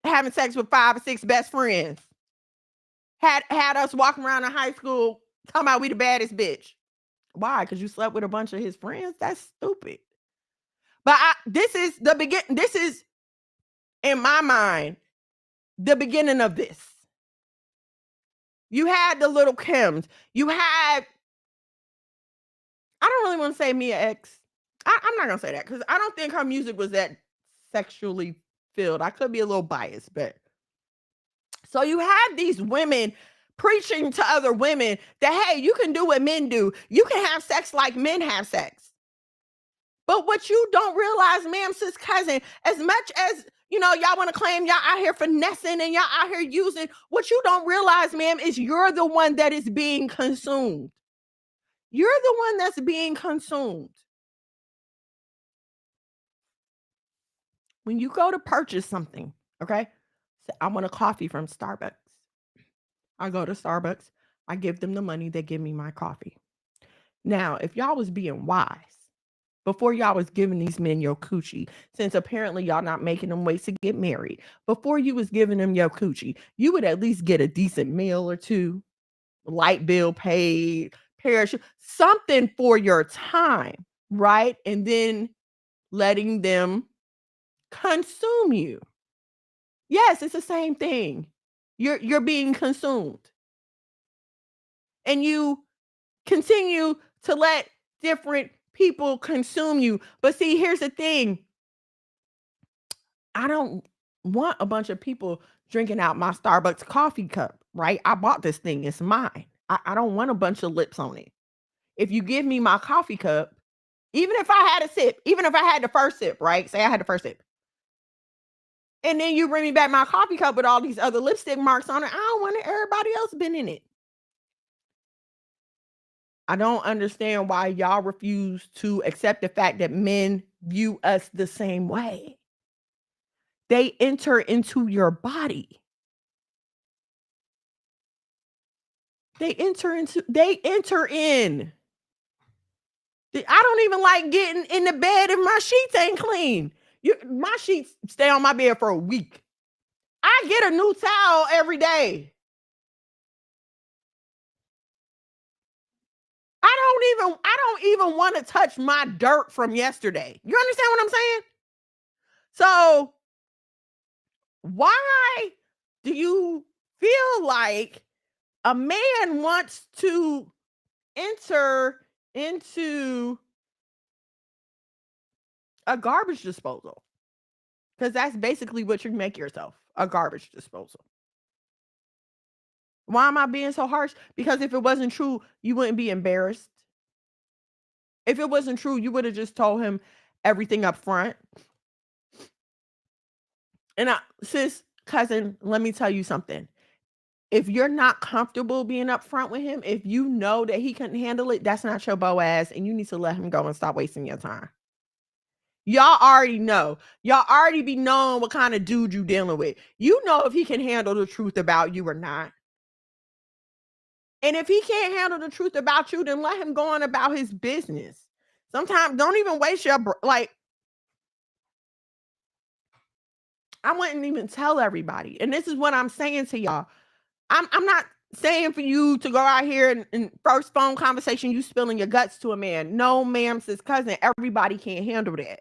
having sex with 5 or 6 best friends. Had us walking around in high school talking about we the baddest bitch. Why? Because you slept with a bunch of his friends? That's stupid. But this is the beginning. This is, in my mind, the beginning of this. You had the little Kims. You had, I don't really want to say Mia X. I'm not going to say that because I don't think her music was that sexually filled. I could be a little biased, but. So you have these women preaching to other women that, hey, you can do what men do. You can have sex like men have sex. But what you don't realize, ma'am, sis cousin, as much as, you know, y'all want to claim y'all out here finessing and y'all out here using, what you don't realize, ma'am, is you're the one that is being consumed. You're the one that's being consumed. When you go to purchase something, okay? So I want a coffee from Starbucks. I go to Starbucks. I give them the money. They give me my coffee. Now, if y'all was being wise, before y'all was giving these men your coochie, since apparently y'all not making them wait to get married, before you was giving them your coochie, you would at least get a decent meal or two, light bill paid, pair of shoes, something for your time, right? And then letting them consume you. Yes, it's the same thing. You're being consumed. And you continue to let different people consume you. But see, here's the thing. I don't want a bunch of people drinking out my Starbucks coffee cup, right? I bought this thing. It's mine. I don't want a bunch of lips on it. If you give me my coffee cup, even if I had a sip, even if I had the first sip, right? Say I had the first sip. And then you bring me back my coffee cup with all these other lipstick marks on it. I don't want it. Everybody else been in it. I don't understand why y'all refuse to accept the fact that men view us the same way. They enter into your body. They enter in. I don't even like getting in the bed if my sheets ain't clean. My sheets stay on my bed for a week. I get a new towel every day. I don't even want to touch my dirt from yesterday. You understand what I'm saying? So why do you feel like a man wants to enter into a garbage disposal? Because that's basically what you make yourself, a garbage disposal. Why am I being so harsh? Because if it wasn't true, you wouldn't be embarrassed. If it wasn't true, you would have just told him everything up front. And sis, cousin, let me tell you something. If you're not comfortable being upfront with him, if you know that he couldn't handle it, that's not your Boaz, and you need to let him go and stop wasting your time. Y'all already know. Y'all already be knowing what kind of dude you dealing with. You know if he can handle the truth about you or not. And if he can't handle the truth about you, then let him go on about his business. Sometimes don't even waste your I wouldn't even tell everybody. And this is what I'm saying to y'all. I'm not saying for you to go out here and first phone conversation, you spilling your guts to a man. No, ma'am, sis cousin. Everybody can't handle that.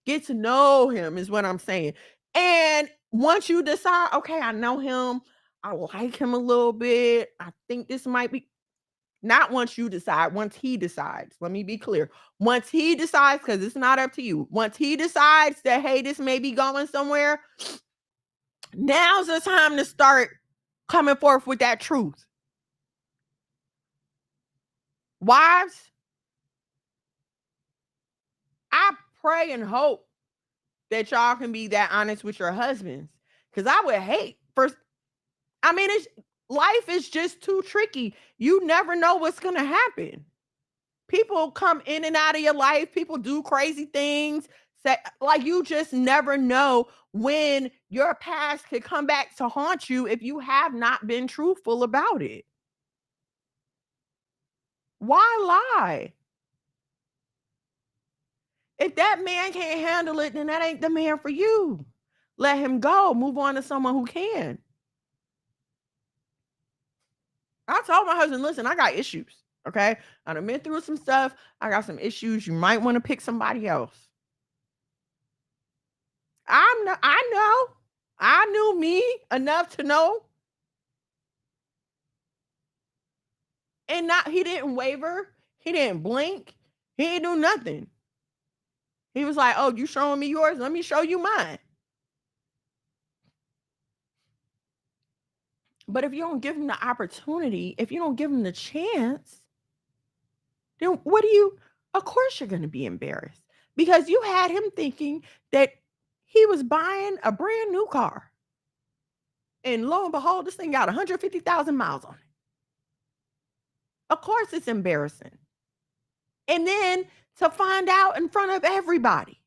Get to know him is what I'm saying. And once you decide, okay, I know him, I like him a little bit, I think this might be, not once you decide, once he decides. Let me be clear. Once he decides, because it's not up to you. Once he decides that, hey, this may be going somewhere, now's the time to start coming forth with that truth. Wives, I pray and hope that y'all can be that honest with your husbands. Because I would hate life is just too tricky. You never know what's going to happen. People come in and out of your life. People do crazy things. Like you just never know when your past could come back to haunt you if you have not been truthful about it. Why lie? If that man can't handle it, then that ain't the man for you. Let him go. Move on to someone who can. I told my husband, listen, I got issues. Okay. I done been through some stuff. I got some issues. You might want to pick somebody else. I knew me enough to know. And he didn't waver. He didn't blink. He didn't do nothing. He was like, oh, you showing me yours? Let me show you mine. But if you don't give him the opportunity, if you don't give him the chance, then of course you're going to be embarrassed because you had him thinking that he was buying a brand new car. And lo and behold, this thing got 150,000 miles on it. Of course it's embarrassing. And then to find out in front of everybody.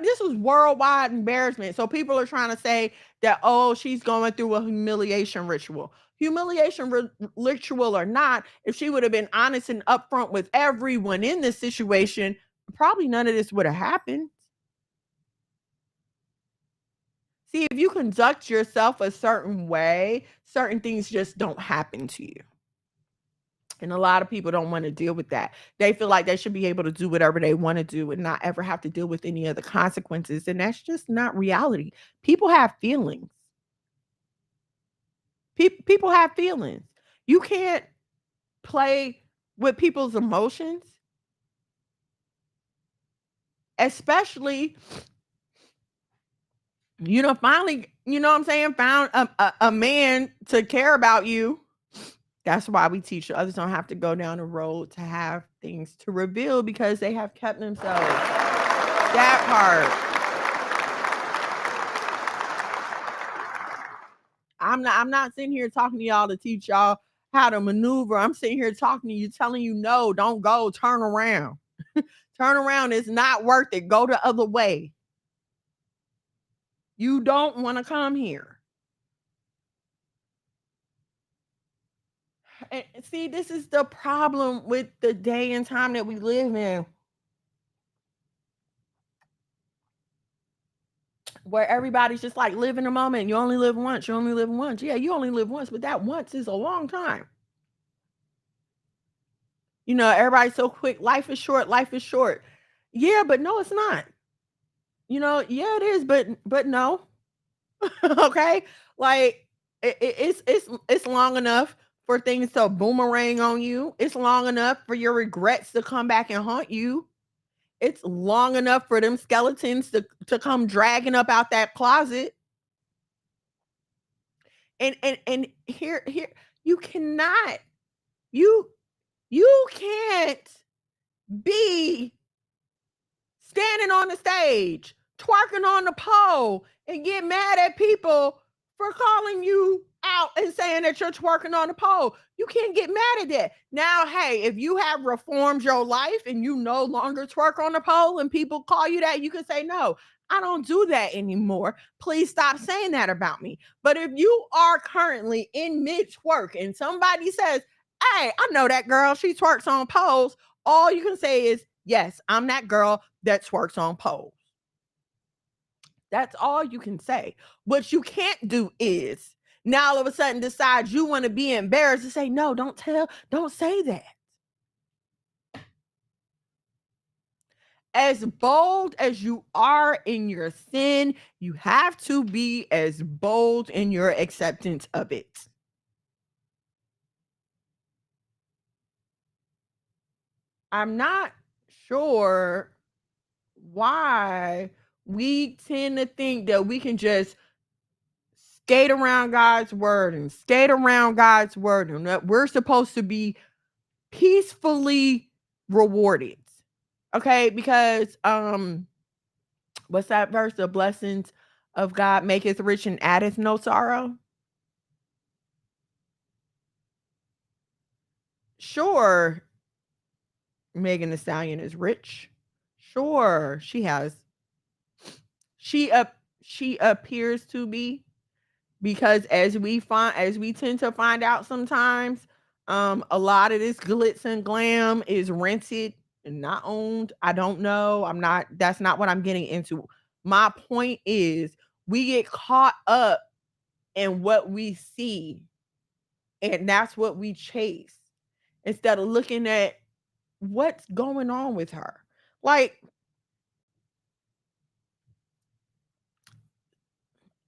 This was worldwide embarrassment. So people are trying to say that, oh, she's going through a humiliation ritual. Humiliation ritual or not, if she would have been honest and upfront with everyone in this situation, probably none of this would have happened. See, if you conduct yourself a certain way, certain things just don't happen to you. And a lot of people don't want to deal with that. They feel like they should be able to do whatever they want to do and not ever have to deal with any of the consequences. And that's just not reality. People have feelings. People have feelings. You can't play with people's emotions, especially, finally, found a man to care about you. That's why we teach others don't have to go down the road to have things to reveal because they have kept themselves. That part. I'm not sitting here talking to y'all to teach y'all how to maneuver. I'm sitting here talking to you, telling you, no, don't go, turn around. Turn around. It's not worth it. Go the other way. You don't want to come here. And see, this is the problem with the day and time that we live in, where everybody's just like, live in the moment. You only live once. You only live once. Yeah, you only live once, but that once is a long time. Everybody's so quick. Life is short. Life is short. Yeah, but no, it's not. Yeah, it is, but no. Okay, like it's long enough for things to boomerang on you. It's long enough for your regrets to come back and haunt you. It's long enough for them skeletons to come dragging up out that closet. And here you cannot, you can't be standing on the stage, twerking on the pole, and get mad at people for calling you out and saying that you're twerking on the pole. You can't get mad at that. Now, hey, if you have reformed your life and you no longer twerk on the pole and people call you that, you can say, no, I don't do that anymore. Please stop saying that about me. But if you are currently in mid-twerk and somebody says, hey, I know that girl, she twerks on poles, all you can say is, yes, I'm that girl that twerks on poles. That's all you can say. What you can't do is now all of a sudden decide you want to be embarrassed and say, no, don't say that. As bold as you are in your sin, you have to be as bold in your acceptance of it. I'm not sure why we tend to think that we can just skate around God's word and that we're supposed to be peacefully rewarded. Okay, because what's that verse? The blessings of God maketh rich and addeth no sorrow. Sure, Megan Thee Stallion is rich. Sure, she appears to be, because as we tend to find out sometimes, a lot of this glitz and glam is rented and not owned. I don't know. That's not what I'm getting into. My point is we get caught up in what we see, and that's what we chase instead of looking at what's going on with her. Like,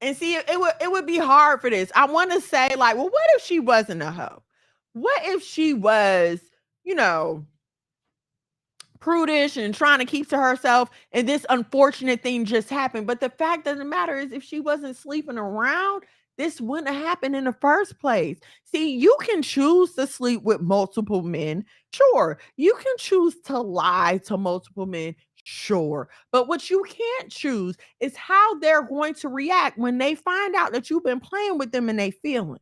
and see, it would be hard for this. I want to say, like, well, what if she wasn't a hoe? What if she was, you know, prudish and trying to keep to herself, and this unfortunate thing just happened? But the fact of the matter is, if she wasn't sleeping around, this wouldn't have happened in the first place. See, you can choose to sleep with multiple men. Sure. You can choose to lie to multiple men. Sure. But what you can't choose is how they're going to react when they find out that you've been playing with them and they feeling.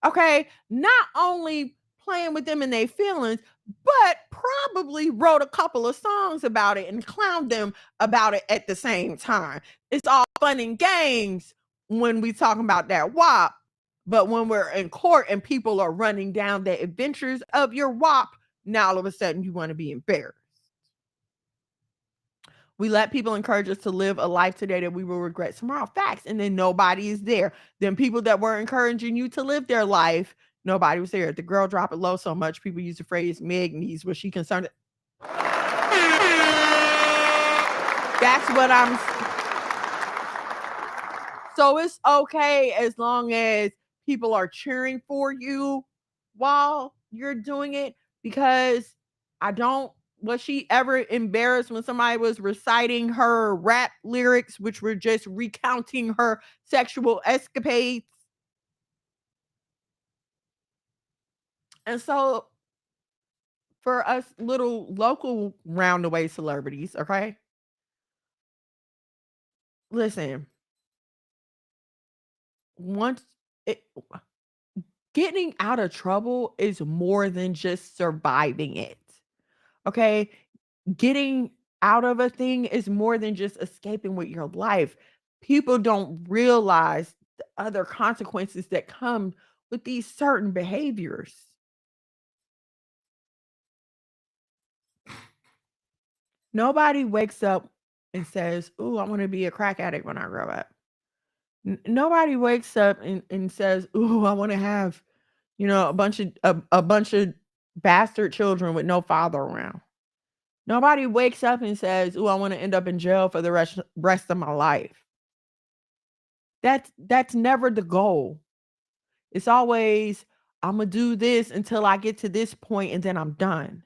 Okay. Not only playing with them and their feelings, but probably wrote a couple of songs about it and clowned them about it at the same time. It's all fun and games when we talking about that WAP, but when we're in court and people are running down the adventures of your WAP, now all of a sudden you want to be embarrassed. We let people encourage us to live a life today that we will regret tomorrow. Facts. And then nobody is there. Then people that were encouraging you to live their life, nobody was there. The girl drop it low so much, people use the phrase Meg needs. Was she concerned? That's what I'm. So it's okay as long as people are cheering for you while you're doing it, because was she ever embarrassed when somebody was reciting her rap lyrics, which were just recounting her sexual escapades? And so for us little local roundaway celebrities, okay? Listen, once it, getting out of trouble is more than just surviving it. Okay? Getting out of a thing is more than just escaping with your life. People don't realize the other consequences that come with these certain behaviors. Nobody wakes up and says, "Ooh, I want to be a crack addict when I grow up." Nobody wakes up and says, "Ooh, I want to have, a bunch of bastard children with no father around." Nobody wakes up and says, "Ooh, I want to end up in jail for the rest of my life." That's never the goal. It's always, "I'm gonna do this until I get to this point and then I'm done."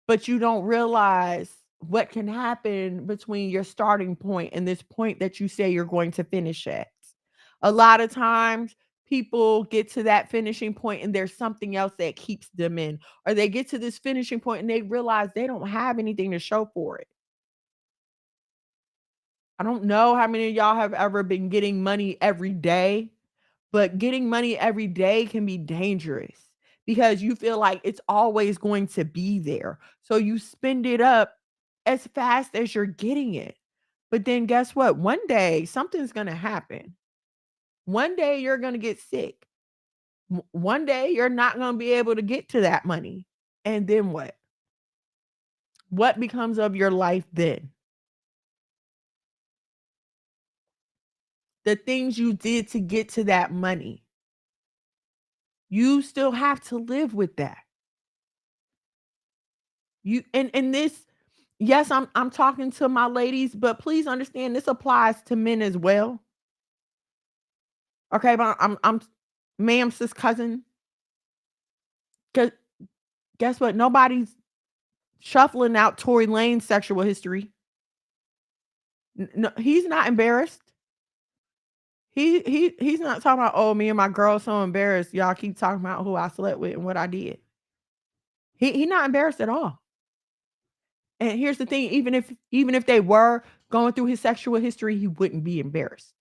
But you don't realize what can happen between your starting point and this point that you say you're going to finish at. A lot of times people get to that finishing point and there's something else that keeps them in, or they get to this finishing point and they realize they don't have anything to show for it. I don't know how many of y'all have ever been getting money every day, but getting money every day can be dangerous because you feel like it's always going to be there. So you spend it up as fast as you're getting it. But then guess what? One day something's going to happen. One day you're going to get sick. One day you're not going to be able to get to that money. And then what? What becomes of your life then? The things you did to get to that money. You still have to live with that. You and this, yes, I'm talking to my ladies, but please understand this applies to men as well. Okay, but I'm ma'am, sis, cousin. Cause guess what? Nobody's shuffling out Tory Lane's sexual history. No, he's not embarrassed. He's not talking about, "Oh, me and my girl so embarrassed. Y'all keep talking about who I slept with and what I did." He not embarrassed at all. And here's the thing, even if they were going through his sexual history, he wouldn't be embarrassed.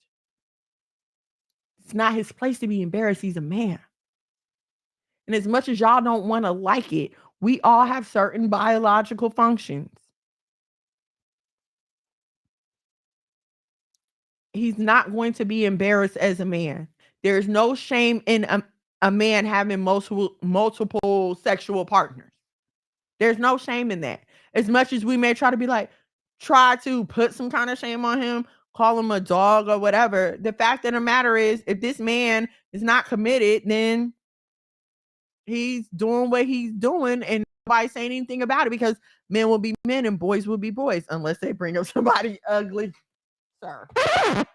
It's not his place to be embarrassed. He's a man. And as much as y'all don't want to like it, we all have certain biological functions. he's not going to be embarrassed as a man. There's no shame in a man having multiple sexual partners. There's no shame in that. As much as we may try to be like, try to put some kind of shame on him, call him a dog or whatever. The fact of the matter is, if this man is not committed, then he's doing what he's doing and nobody saying anything about it, because men will be men and boys will be boys unless they bring up somebody ugly. Sir. Stop.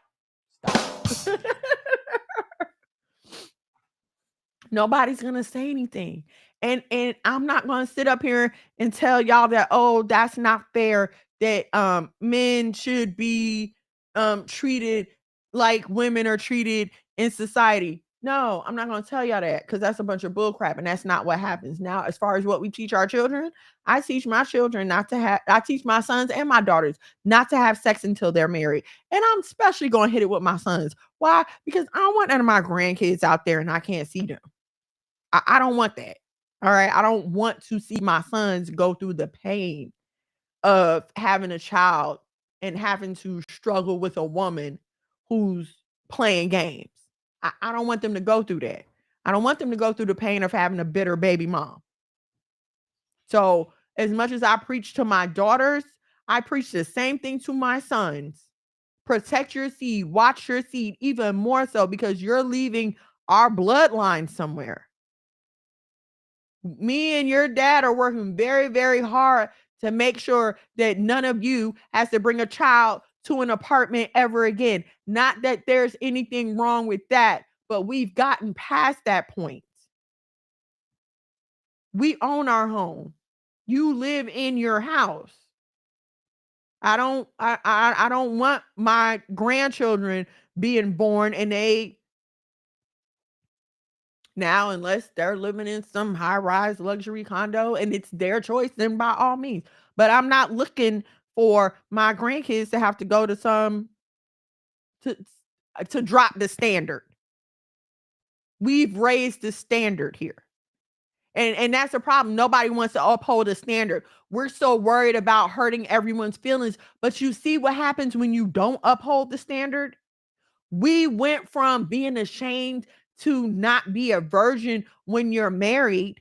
Nobody's gonna say anything. And I'm not gonna sit up here and tell y'all that, oh, that's not fair, that men should be treated like women are treated in society. No, I'm not gonna tell y'all that, because that's a bunch of bull crap, and that's not what happens. Now, as far as what we teach our children, I teach my children not to have, I teach my sons and my daughters not to have sex until they're married. And I'm especially gonna hit it with my sons. Why? Because I don't want none of my grandkids out there and I can't see them. I don't want that. All right. I don't want to see my sons go through the pain of having a child and having to struggle with a woman who's playing games. I don't want them to go through that. I don't want them to go through the pain of having a bitter baby mom. So, as much as I preach to my daughters, I preach the same thing to my sons. Protect your seed, watch your seed, even more so, because you're leaving our bloodline somewhere. Me and your dad are working very, very hard to make sure that none of you has to bring a child to an apartment ever again. Not that there's anything wrong with that, but we've gotten past that point. We own our home. You live in your house. I don't want my grandchildren being born and they, now, unless they're living in some high-rise luxury condo and it's their choice, then by all means. But I'm not looking for my grandkids to have to go to some to drop the standard. We've raised the standard here. And that's the problem. Nobody wants to uphold a standard. We're so worried about hurting everyone's feelings. But you see what happens when you don't uphold the standard? We went from being ashamed to not be a virgin when you're married.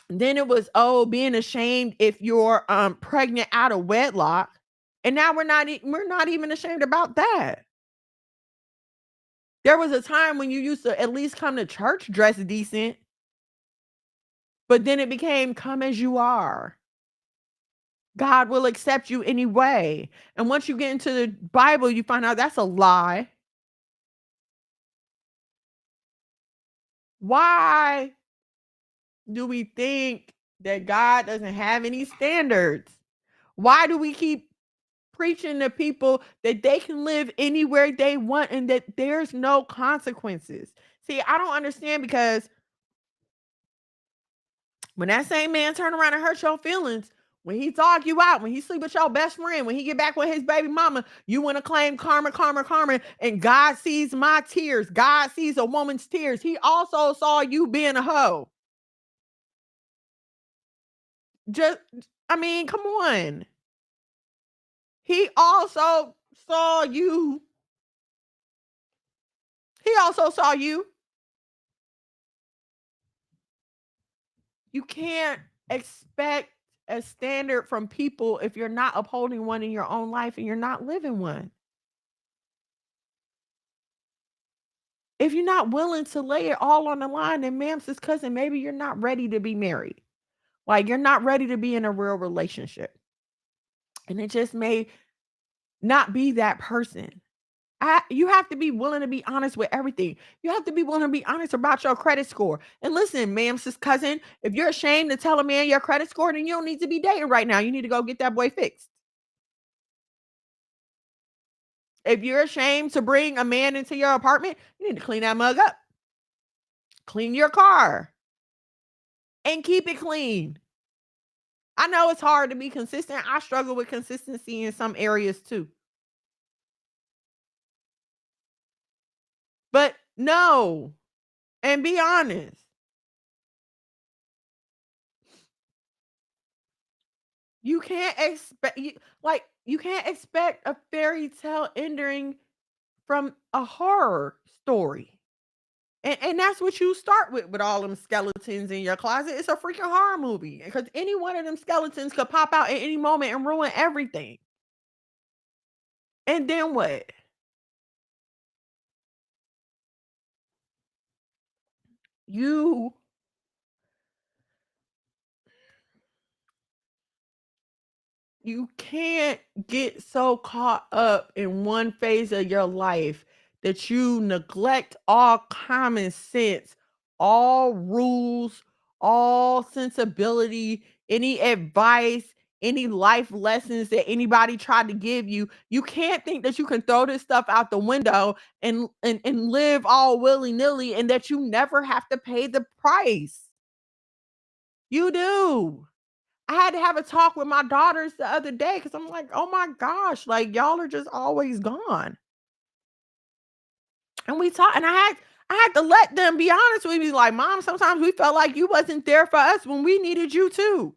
Then it was, oh, being ashamed if you're pregnant out of wedlock. And now we're not even ashamed about that. There was a time when you used to at least come to church dressed decent. But then it became, come as you are. God will accept you anyway. And once you get into the Bible, you find out that's a lie. Why do we think that God doesn't have any standards? Why do we keep preaching to people that they can live anywhere they want and that there's no consequences? See, I don't understand, because when that same man turn around and hurt your feelings, when he dog you out, when he sleep with your best friend, when he get back with his baby mama, you want to claim karma, karma, karma. And God sees my tears. God sees a woman's tears. He also saw you being a hoe. Just, I mean, come on. He also saw you. He also saw you. You can't expect a standard from people if you're not upholding one in your own life and you're not living one. If you're not willing to lay it all on the line, then ma'am, sis, cousin, maybe you're not ready to be married. Like, you're not ready to be in a real relationship. And it just may not be that person. You have to be willing to be honest with everything. You have to be willing to be honest about your credit score. And listen, ma'am, sis, cousin, if you're ashamed to tell a man your credit score, then you don't need to be dating right now. You need to go get that boy fixed. If you're ashamed to bring a man into your apartment, you need to clean that mug up. Clean your car. And keep it clean. I know it's hard to be consistent. I struggle with consistency in some areas too. But no. And be honest. You can't expect a fairy tale ending from a horror story. And that's what you start with all them skeletons in your closet. It's a freaking horror movie because any one of them skeletons could pop out at any moment and ruin everything. And then what? You can't get so caught up in one phase of your life that you neglect all common sense, all rules, all sensibility, any advice, any life lessons that anybody tried to give you. You can't think that you can throw this stuff out the window and live all willy-nilly and that you never have to pay the price. You do. I had to have a talk with my daughters the other day because I'm like, oh my gosh, like y'all are just always gone. And we talked, and I had to let them be honest with me, like, Mom, sometimes we felt like you wasn't there for us when we needed you too.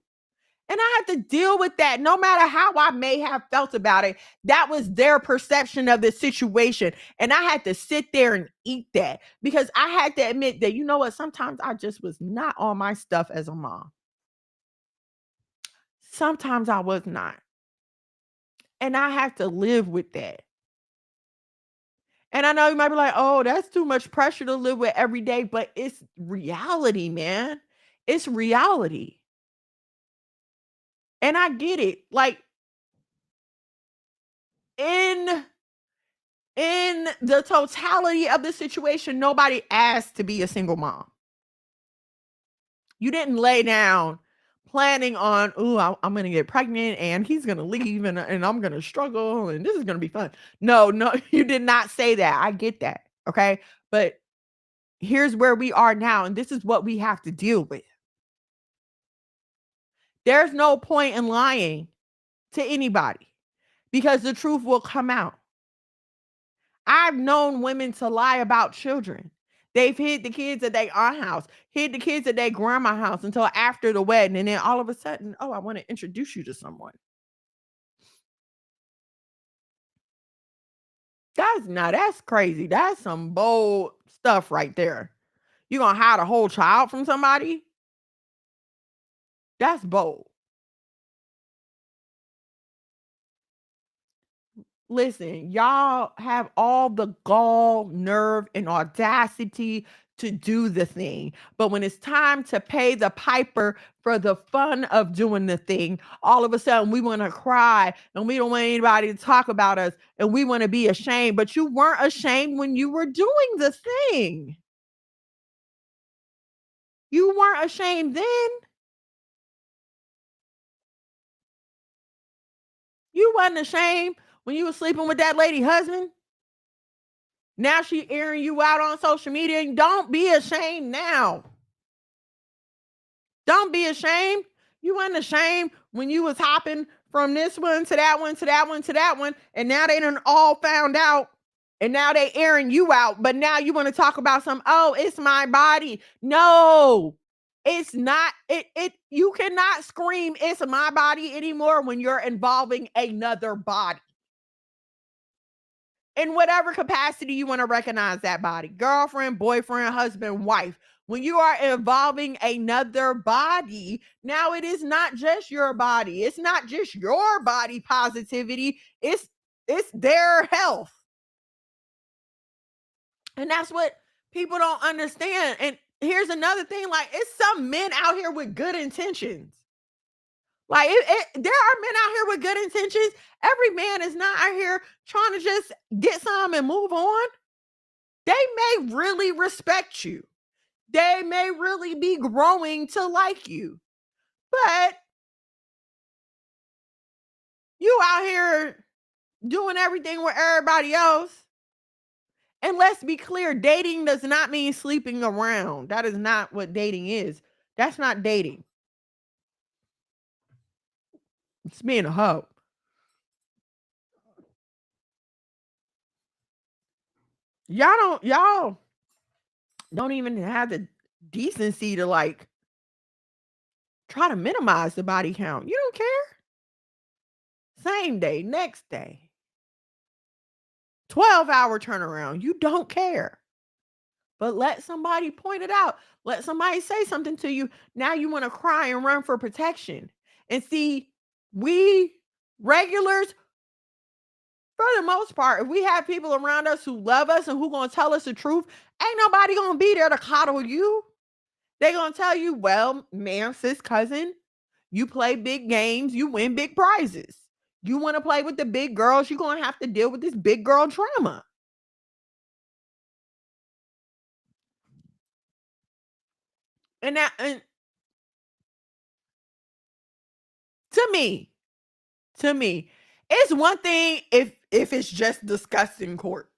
And I had to deal with that. No matter how I may have felt about it, that was their perception of the situation. And I had to sit there and eat that because I had to admit that, you know what, sometimes I just was not on my stuff as a mom. Sometimes I was not. And I have to live with that. And I know you might be like, oh, that's too much pressure to live with every day, but it's reality, man. It's reality. And I get it. Like in the totality of the situation, nobody asked to be a single mom. You didn't lay down planning on, I'm going to get pregnant and he's going to leave and I'm going to struggle and this is going to be fun. No, you did not say that. I get that. Okay. But here's where we are now. And this is what we have to deal with. There's no point in lying to anybody because the truth will come out. I've known women to lie about children. They've hid the kids at their aunt house, hid the kids at their grandma house until after the wedding. And then all of a sudden, oh, I want to introduce you to someone. That's crazy. That's some bold stuff right there. You gonna hide a whole child from somebody? That's bold. Listen, y'all have all the gall, nerve, and audacity to do the thing. But when it's time to pay the piper for the fun of doing the thing, all of a sudden we want to cry and we don't want anybody to talk about us and we want to be ashamed. But you weren't ashamed when you were doing the thing. You weren't ashamed then. You wasn't ashamed when you were sleeping with that lady husband. Now she airing you out on social media. And don't be ashamed now. Don't be ashamed. You weren't ashamed when you was hopping from this one to that one to that one to that one. And now they done all found out. And now they airing you out. But now you want to talk about it's my body. No, it's not. You cannot scream it's my body anymore when you're involving another body. In whatever capacity you want to recognize that body, girlfriend, boyfriend, husband, wife, when you are involving another body, now it is not just your body. It's not just your body positivity. It's their health. And that's what people don't understand. And here's another thing, like it's some men out here with good intentions. Like there are men out here with good intentions. Every man is not out here trying to just get some and move on. They may really respect you. They may really be growing to like you. But you out here doing everything with everybody else. And let's be clear, dating does not mean sleeping around. That is not what dating is. That's not dating. It's being a hoe. Y'all don't even have the decency to like try to minimize the body count. You don't care. Same day, next day. 12-hour turnaround. You don't care. But let somebody point it out. Let somebody say something to you. Now you want to cry and run for protection. And see, we regulars, for the most part, if we have people around us who love us and who going to tell us the truth, ain't nobody going to be there to coddle you. They're going to tell you, well, ma'am, sis, cousin, you play big games, you win big prizes. You want to play with the big girls, you're going to have to deal with this big girl drama. And to me, it's one thing if it's just discussed in court.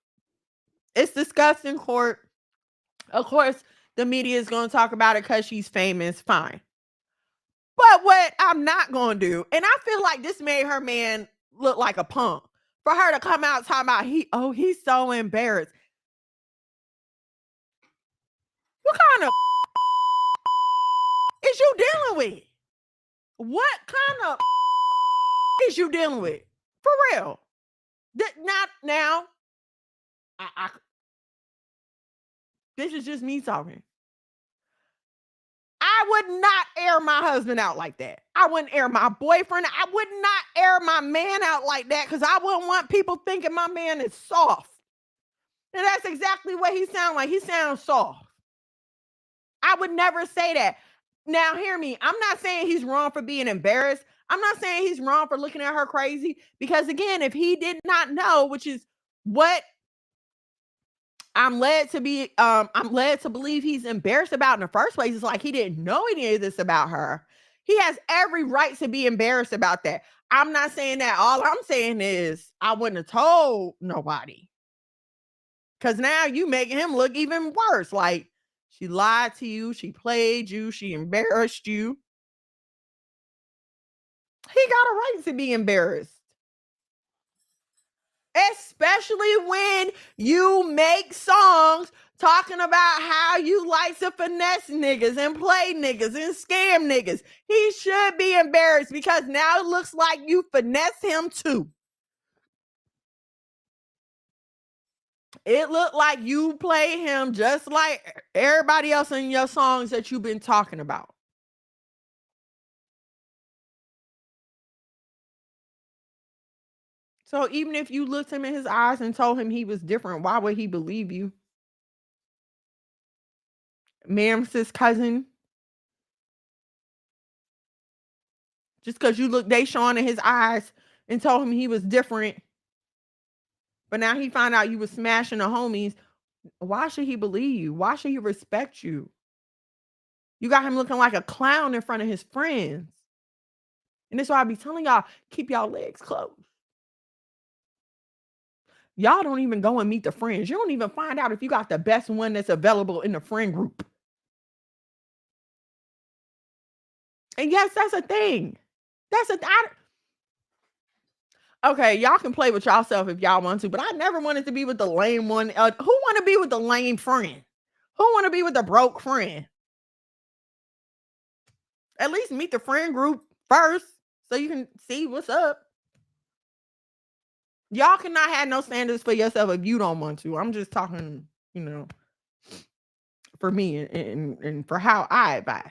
It's discussed in court. Of course, the media is going to talk about it because she's famous. Fine. But what I'm not going to do, and I feel like this made her man look like a punk. For her to come out talking about he's so embarrassed. What kind of is you dealing with? What kind of is you dealing with? For real. Not now. This is just me talking. I would not air my husband out like that. I wouldn't air my boyfriend. I would not air my man out like that because I wouldn't want people thinking my man is soft. And that's exactly what he sounds like. He sounds soft. I would never say that. Now, hear me. I'm not saying he's wrong for being embarrassed. I'm not saying he's wrong for looking at her crazy. Because again, if he did not know, which is what I'm led to believe he's embarrassed about in the first place. It's like he didn't know any of this about her. He has every right to be embarrassed about that. I'm not saying that. All I'm saying is I wouldn't have told nobody. Because now you making him look even worse. Like she lied to you, she played you, she embarrassed you. He got a right to be embarrassed. Especially when you make songs talking about how you like to finesse niggas and play niggas and scam niggas. He should be embarrassed because now it looks like you finesse him too. It looked like you play him just like everybody else in your songs that you've been talking about. So even if you looked him in his eyes and told him he was different, why would he believe you? Ma'am, sis, cousin. Just because you looked Deshaun in his eyes and told him he was different, but now he found out you was smashing the homies, why should he believe you? Why should he respect you? You got him looking like a clown in front of his friends. And that's why I be telling y'all, keep y'all legs closed. Y'all don't even go and meet the friends. You don't even find out if you got the best one that's available in the friend group. And yes, that's a thing. Okay, y'all can play with yourself if y'all want to, but I never wanted to be with the lame one. Who want to be with the lame friend? Who want to be with the broke friend? At least meet the friend group first so you can see what's up. Y'all cannot have no standards for yourself if you don't want to. I'm just talking, for me and for how I advise.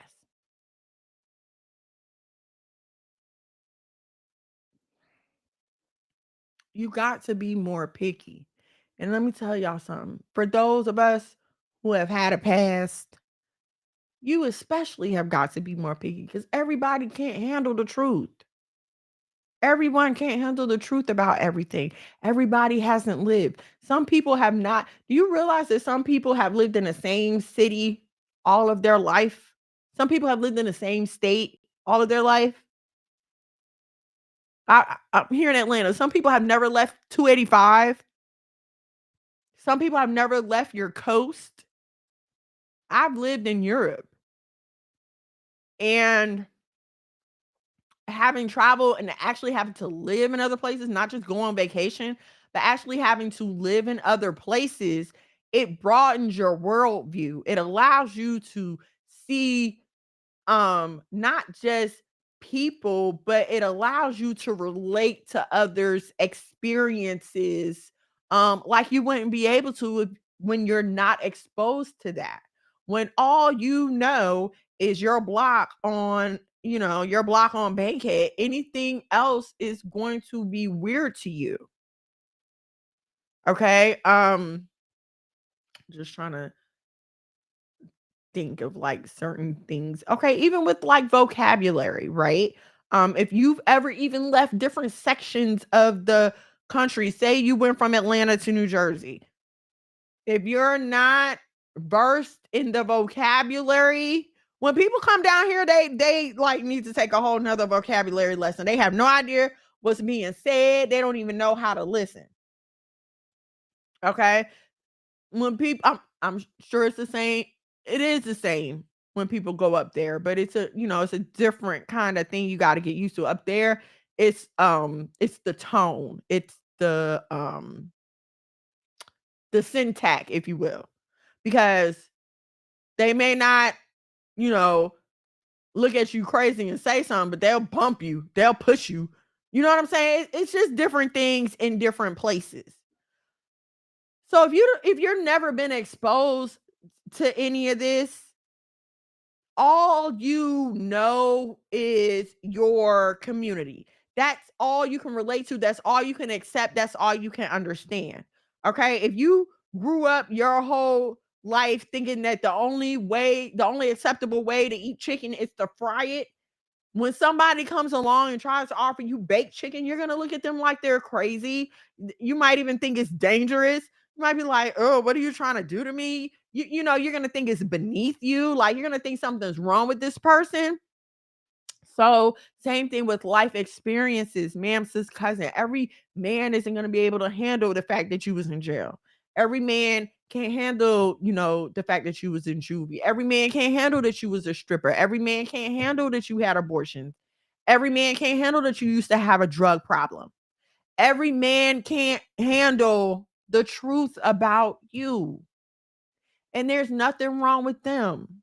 You got to be more picky. And let me tell y'all something. For those of us who have had a past, you especially have got to be more picky because everybody can't handle the truth. Everyone can't handle the truth about everything. Everybody hasn't lived. Some people have not. Do you realize that some people have lived in the same city all of their life? Some people have lived in the same state all of their life. I'm here in Atlanta. Some people have never left 285. Some people have never left your coast. I've lived in Europe. And having traveled and actually having to live in other places, not just go on vacation, but actually having to live in other places, it broadens your worldview. It allows you to see not just people, but it allows you to relate to others' experiences like you wouldn't be able to when you're not exposed to that. When all you know is your block on, your block on Bankhead, anything else is going to be weird to you. Okay. Just trying to think of like certain things. Okay, even with like vocabulary, right? If you've ever even left different sections of the country, say you went from Atlanta to New Jersey, if you're not versed in the vocabulary, when people come down here, they like need to take a whole nother vocabulary lesson. They have no idea what's being said. They don't even know how to listen. Okay. When people, I'm sure it's the same. It is the same when people go up there, but it's it's a different kind of thing you got to get used to. Up there, it's the tone, it's the syntax, if you will, because they may not, you know, look at you crazy and say something, but they'll bump you, they'll push you. You know what I'm saying? It's just different things in different places. So if you're never been exposed to any of this, all you know is your community. That's all you can relate to. That's all you can accept. That's all you can understand. Okay. If you grew up your whole life thinking that the only acceptable way to eat chicken is to fry it, when somebody comes along and tries to offer you baked chicken, you're going to look at them like they're crazy. You might even think it's dangerous. You might be like, oh, what are you trying to do to me? You're going to think it's beneath you. Like, you're going to think something's wrong with this person. So, same thing with life experiences, ma'am, sis, cousin. Every man isn't going to be able to handle the fact that you was in jail. Every man can't handle, the fact that you was in juvie. Every man can't handle that you was a stripper. Every man can't handle that you had abortions. Every man can't handle that you used to have a drug problem. Every man can't handle the truth about you. And there's nothing wrong with them.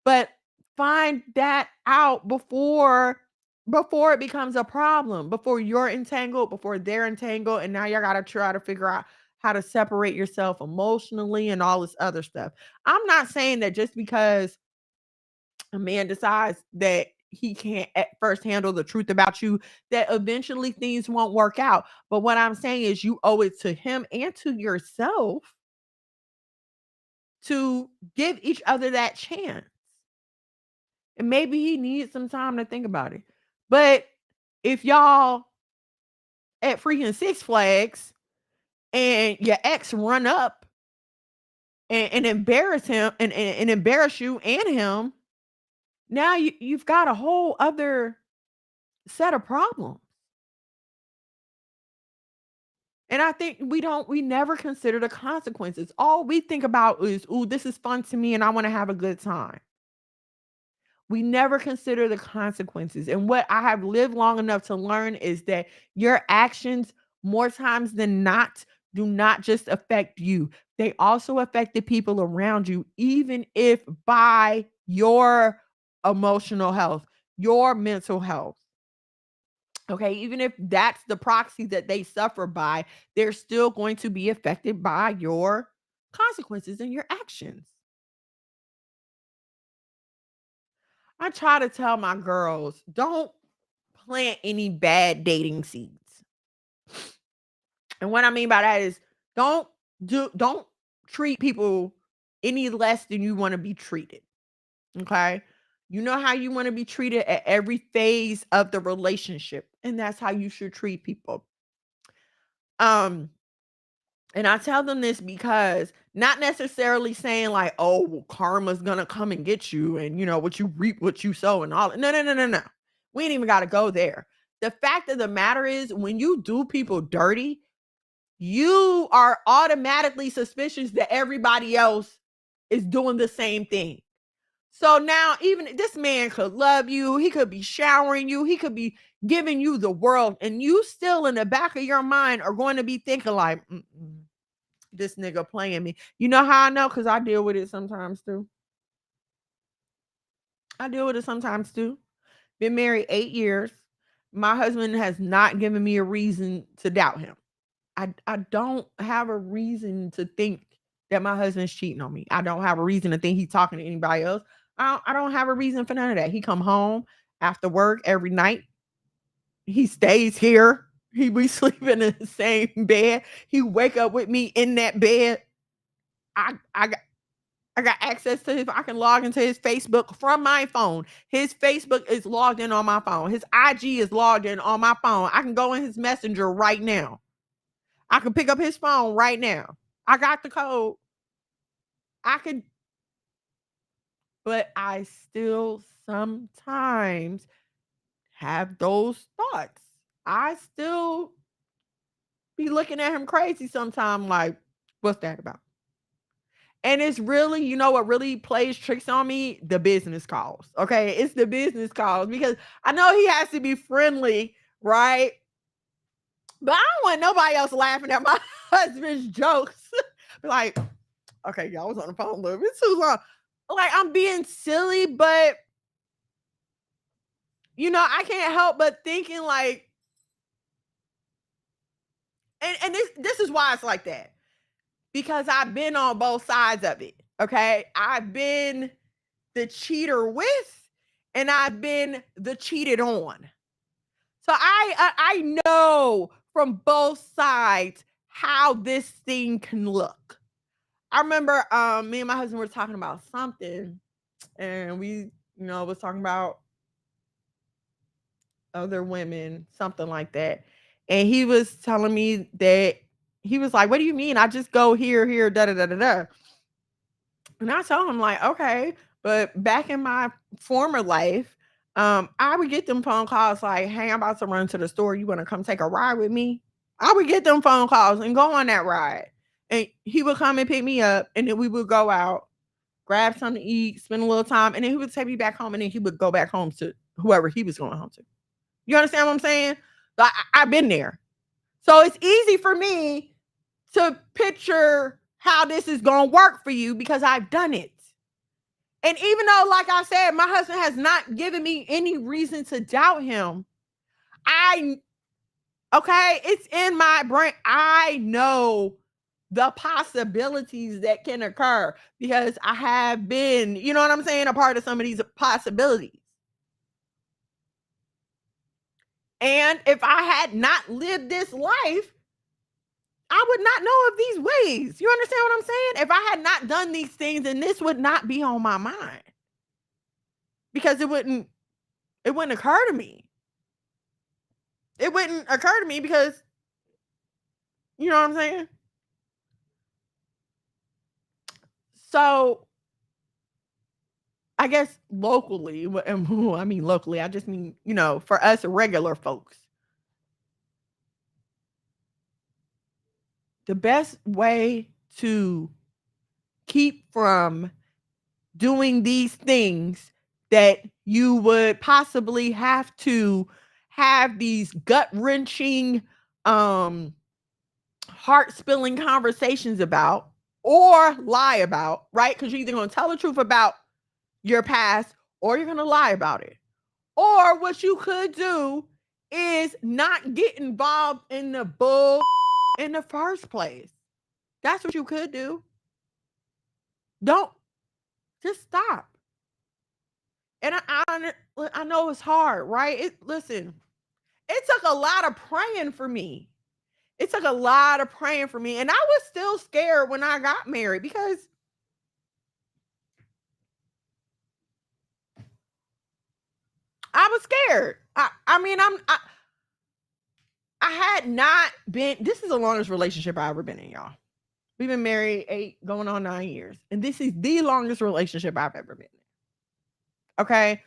But find that out before it becomes a problem, before you're entangled, before they're entangled, and now y'all got to try to figure out how to separate yourself emotionally and all this other stuff. I'm not saying that just because a man decides that he can't at first handle the truth about you, that eventually things won't work out. But what I'm saying is you owe it to him and to yourself to give each other that chance. And maybe he needs some time to think about it. But if y'all at freaking Six Flags and your ex run up and embarrass him and embarrass you and him, now you've got a whole other set of problems. And I think we never consider the consequences. All we think about is, ooh, this is fun to me and I want to have a good time. We never consider the consequences. And what I have lived long enough to learn is that your actions, more times than not, do not just affect you. They also affect the people around you, even if by your emotional health, your mental health. Okay, even if that's the proxy that they suffer by, they're still going to be affected by your consequences and your actions. I try to tell my girls, don't plant any bad dating seeds. And what I mean by that is don't treat people any less than you want to be treated. Okay? You know how you want to be treated at every phase of the relationship, and that's how you should treat people. And I tell them this because not necessarily saying like, oh, well, karma's gonna come and get you, and what you reap, what you sow, and all. No, no, no, no, no. We ain't even gotta go there. The fact of the matter is, when you do people dirty, you are automatically suspicious that everybody else is doing the same thing. So now, even this man could love you, he could be showering you, he could be giving you the world, and you still in the back of your mind are going to be thinking like, this nigga playing me. You know how I know? Because I deal with it sometimes too. Been married 8 years. My husband has not given me a reason to doubt him. I don't have a reason to think that my husband's cheating on me. I don't have a reason to think he's talking to anybody else. I don't have a reason for none of that. He come home after work every night. He stays here. We sleep in the same bed. He wake up with me in that bed. I got access to his. I can log into his Facebook from my phone. His Facebook is logged in on my phone. His IG is logged in on my phone. I can go in his messenger right now. I can pick up his phone right now. I got the code. I could, but I still sometimes have those thoughts. I still be looking at him crazy sometimes, like, what's that about? And it's really, you know what really plays tricks on me? The business calls. Okay. It's the business calls because I know he has to be friendly, right? But I don't want nobody else laughing at my husband's jokes. Like, okay, y'all was on the phone a little bit too long. Like, I'm being silly, but you know, I can't help but thinking like, and this is why it's like that. Because I've been on both sides of it. Okay. I've been the cheater with, and I've been the cheated on. So I know from both sides how this thing can look. I remember me and my husband were talking about something, and we, was talking about other women, something like that. And he was telling me that he was like, "What do you mean? I just go here, da da da da da." And I told him like, "Okay," but back in my former life, I would get them phone calls like, "Hey, I'm about to run to the store. You want to come take a ride with me?" I would get them phone calls and go on that ride. And he would come and pick me up, and then we would go out, grab something to eat, spend a little time, and then he would take me back home, and then he would go back home to whoever he was going home to. You understand what I'm saying? So I've been there. So it's easy for me to picture how this is going to work for you because I've done it. And even though, like I said, my husband has not given me any reason to doubt him, it's in my brain. I know the possibilities that can occur because I have been, you know what I'm saying, a part of some of these possibilities. And if I had not lived this life, I would not know of these ways. You understand what I'm saying? If I had not done these things, then this would not be on my mind. Because it wouldn't occur to me. It wouldn't occur to me because, you know what I'm saying? So I guess locally, I mean locally, I just mean, for us regular folks, the best way to keep from doing these things that you would possibly have to have these gut-wrenching, heart-spilling conversations about or lie about, right? Because you're either going to tell the truth about your past or you're going to lie about it. Or what you could do is not get involved in the bull in the first place. That's what you could do. Don't just stop. And I know it's hard, right? Listen, it took a lot of praying for me. It took a lot of praying for me. And I was still scared when I got married because I was scared. I had not been, this is the longest relationship I've ever been in, y'all. We've been married 8, going on 9 years. And this is the longest relationship I've ever been in. Okay.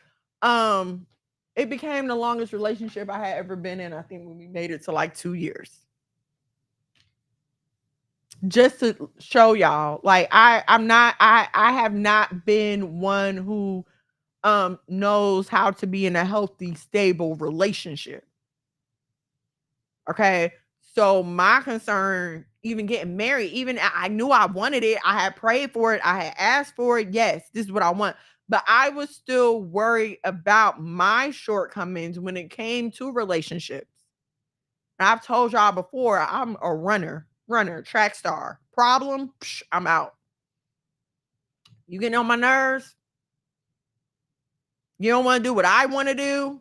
It became the longest relationship I had ever been in, I think, when we made it to like 2 years. Just to show y'all, like I have not been one who knows how to be in a healthy, stable relationship. Okay. So my concern, even getting married, even I knew I wanted it. I had prayed for it. I had asked for it. Yes, this is what I want. But I was still worried about my shortcomings when it came to relationships. And I've told y'all before, I'm a runner, track star. Problem, I'm out. You getting on my nerves? You don't want to do what I want to do?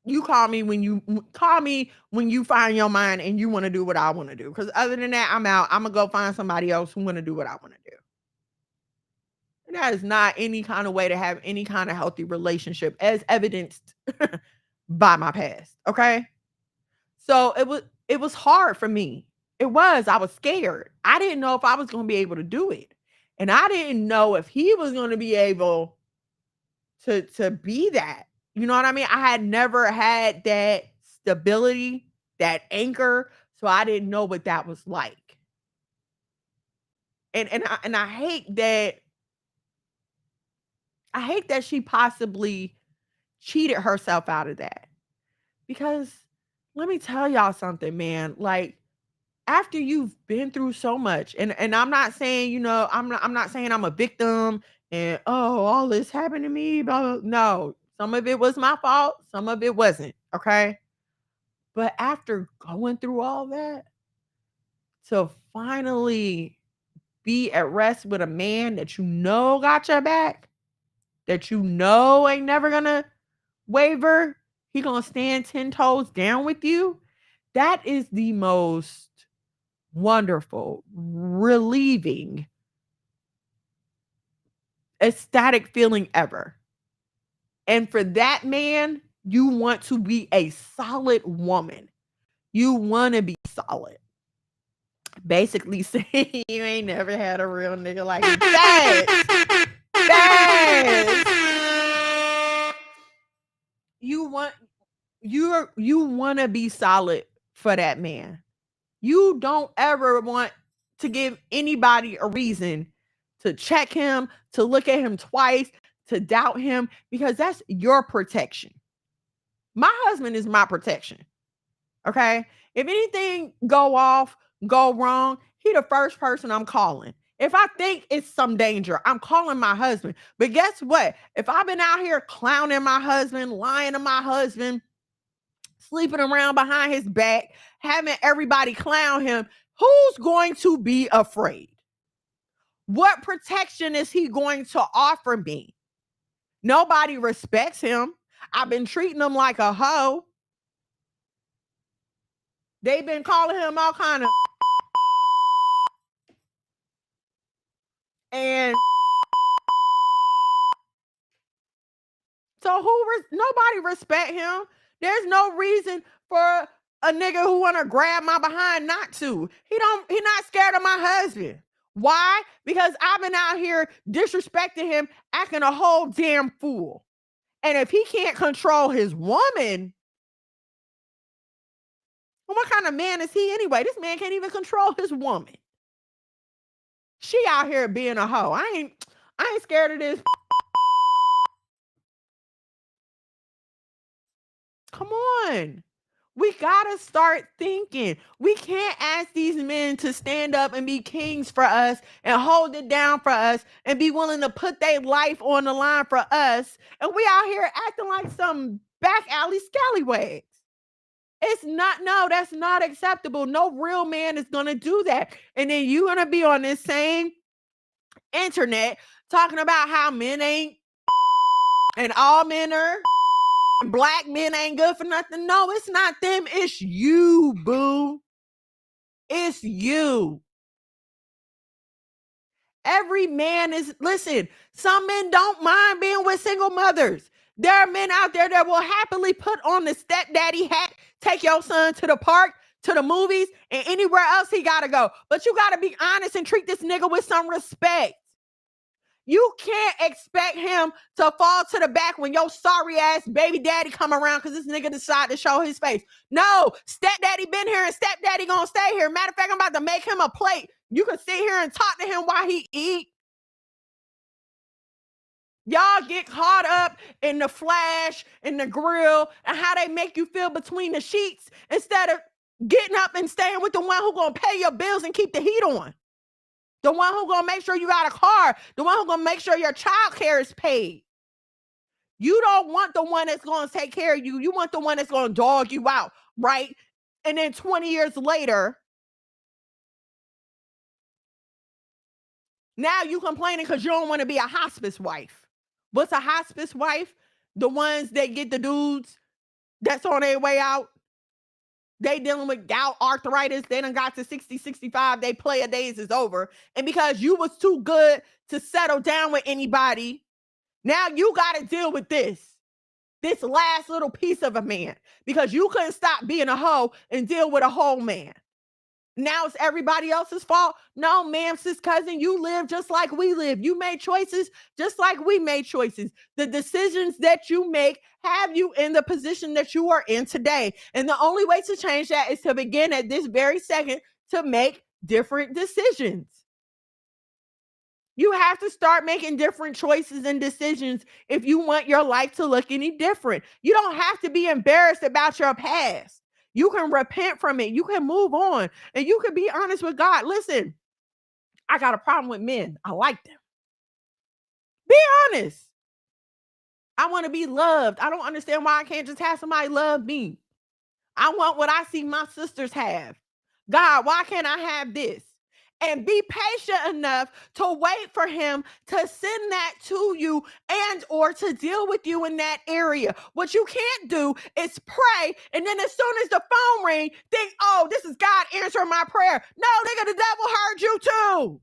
You call me when you find your mind and you want to do what I want to do. Because other than that, I'm out. I'm going to go find somebody else who want to do what I want to do. And that is not any kind of way to have any kind of healthy relationship, as evidenced by my past. Okay. So it was hard for me. I was scared. I didn't know if I was going to be able to do it. And I didn't know if he was going to be able to be that. You know what I mean? I had never had that stability, that anchor. So I didn't know what that was like. And I hate that. I hate that she possibly cheated herself out of that. Because let me tell y'all something, man. Like, after you've been through so much, and I'm not saying, I'm not saying I'm a victim and all this happened to me, blah, blah. No, some of it was my fault, some of it wasn't. Okay. But after going through all that, to finally be at rest with a man that got your back, that ain't never gonna waver, he gonna stand 10 toes down with you. That is the most wonderful, relieving, ecstatic feeling ever. And for that man, you want to be a solid woman. You want to be solid. Basically saying you ain't never had a real nigga like that. You want to be solid for that man. You don't ever want to give anybody a reason to check him, to look at him twice, to doubt him, because that's your protection. My husband is my protection. Okay? If anything go wrong, he the first person I'm calling. If I think it's some danger, I'm calling my husband. But guess what? If I've been out here clowning my husband, lying to my husband, sleeping around behind his back, having everybody clown him, who's going to be afraid? What protection is he going to offer me? Nobody respects him. I've been treating him like a hoe. They've been calling him all kind of and so nobody respect him. There's no reason for a nigga who want to grab my behind not to. He not scared of my husband. Why? Because I've been out here disrespecting him, acting a whole damn fool. And if he can't control his woman, well, what kind of man is he anyway? This man can't even control his woman. She out here being a hoe. I ain't scared of this. Come on. We gotta start thinking. We can't ask these men to stand up and be kings for us and hold it down for us and be willing to put their life on the line for us. And we out here acting like some back alley scallywags. That's not acceptable. No real man is gonna do that. And then you're gonna be on this same internet talking about how men ain't and all men are black men ain't good for nothing. No, it's not them. It's you, boo. It's you. Every man listen, some men don't mind being with single mothers. There are men out there that will happily put on the stepdaddy hat, take your son to the park, to the movies, and anywhere else he gotta go. But you gotta be honest and treat this nigga with some respect. You can't expect him to fall to the back when your sorry ass baby daddy come around because this nigga decide to show his face. No, stepdaddy been here and stepdaddy gonna stay here. Matter of fact, I'm about to make him a plate. You can sit here and talk to him while he eat. Y'all get caught up in the flash, in the grill, and how they make you feel between the sheets instead of getting up and staying with the one who gonna pay your bills and keep the heat on. The one who gonna make sure you got a car. The one who gonna make sure your child care is paid. You don't want the one that's gonna take care of you. You want the one that's gonna dog you out, right? And then 20 years later, now you complaining because you don't want to be a hospice wife. What's a hospice wife? The ones that get the dudes that's on their way out. They dealing with gout, arthritis. They done got to 60, 65. They player days is over. And because you was too good to settle down with anybody, now you got to deal with this last little piece of a man because you couldn't stop being a hoe and deal with a whole man. Now it's everybody else's fault. No, ma'am, sis cousin, you live just like we live. You made choices just like we made choices. The decisions that you make have you in the position that you are in today. And the only way to change that is to begin at this very second to make different decisions. You have to start making different choices and decisions if you want your life to look any different. You don't have to be embarrassed about your past. You can repent from it. You can move on. And you can be honest with God. Listen, I got a problem with men. I like them. Be honest. I want to be loved. I don't understand why I can't just have somebody love me. I want what I see my sisters have. God, why can't I have this? And be patient enough to wait for him to send that to you and or to deal with you in that area. What you can't do is pray, and then as soon as the phone rings, think, oh, this is God answering my prayer. No, nigga, the devil heard you too.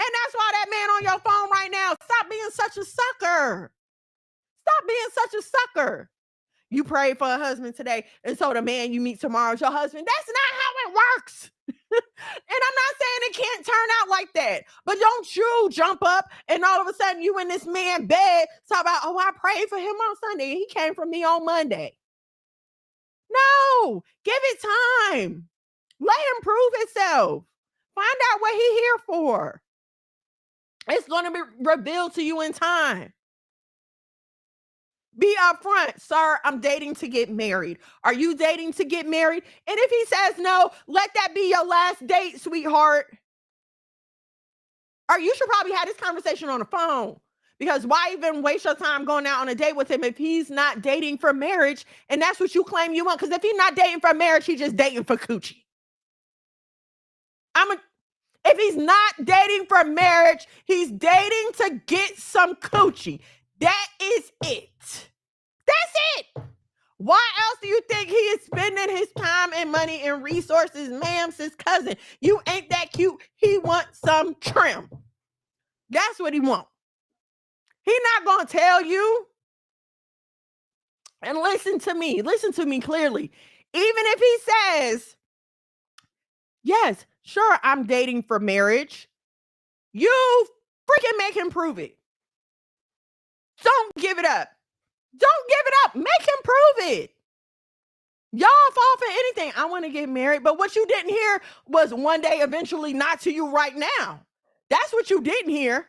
And that's why that man on your phone right now, stop being such a sucker. Stop being such a sucker. You prayed for a husband today, and so the man you meet tomorrow is your husband. That's not how it works. And I'm not saying it can't turn out like that, but don't you jump up and all of a sudden you in this man's bed talk about, oh, I prayed for him on Sunday and he came for me on Monday. No, give it time. Let him prove himself. Find out what he's here for. It's going to be revealed to you in time. Be upfront, sir. I'm dating to get married. Are you dating to get married? And if he says no, let that be your last date, sweetheart. Or you should probably have this conversation on the phone, because why even waste your time going out on a date with him if he's not dating for marriage and that's what you claim you want? Because if he's not dating for marriage, he's just dating for coochie. If he's not dating for marriage, he's dating to get some coochie. That is it. That's it. Why else do you think he is spending his time and money and resources? Ma'am, sis cousin, you ain't that cute. He wants some trim. That's what he wants. He's not going to tell you. And listen to me clearly. Even if he says, yes, sure, I'm dating for marriage, you freaking make him prove it. Don't give it up. Don't give it up. Make him prove it. Y'all fall for anything. I want to get married. But what you didn't hear was one day, eventually, not to you right now. That's what you didn't hear.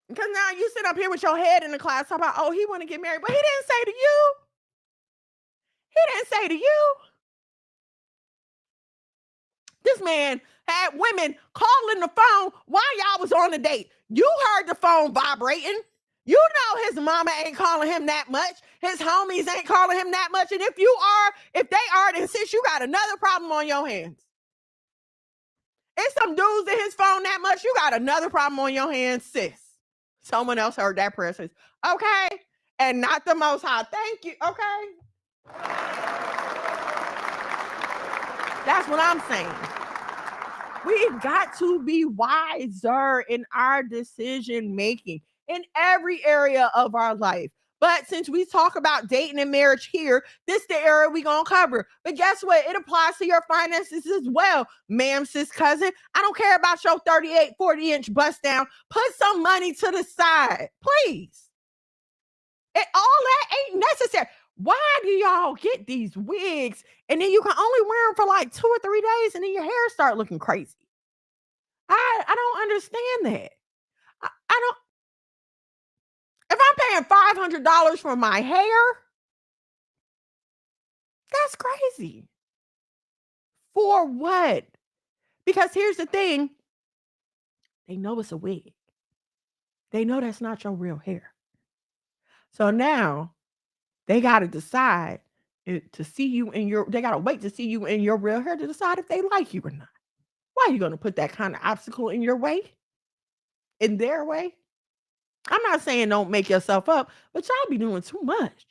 Because now you sit up here with your head in the class talking about, oh, he want to get married. But he didn't say to you. He didn't say to you. This man had women calling the phone while y'all was on a date. You heard the phone vibrating. You know his mama ain't calling him that much. His homies ain't calling him that much. And if they are, then sis, you got another problem on your hands. If some dudes in his phone that much, you got another problem on your hands, sis. Someone else heard that prayer, says, okay, and not the Most High. Thank you, okay? That's what I'm saying. We've got to be wiser in our decision making in every area of our life. But since we talk about dating and marriage here, this is the area we're going to cover. But guess what? It applies to your finances as well. Ma'am, sis, cousin, I don't care about your 38, 40-inch bust down. Put some money to the side, please. All that ain't necessary. Why do y'all get these wigs and then you can only wear them for like 2 or 3 days and then your hair start looking crazy? I don't understand that. I don't. If I'm paying $500 for my hair, that's crazy. For what? Because here's the thing. They know it's a wig. They know that's not your real hair. So now they got to decide to see you in your, they got to wait to see you in your real hair to decide if they like you or not. Why are you going to put that kind of obstacle in your way? In their way? I'm not saying don't make yourself up, but y'all be doing too much.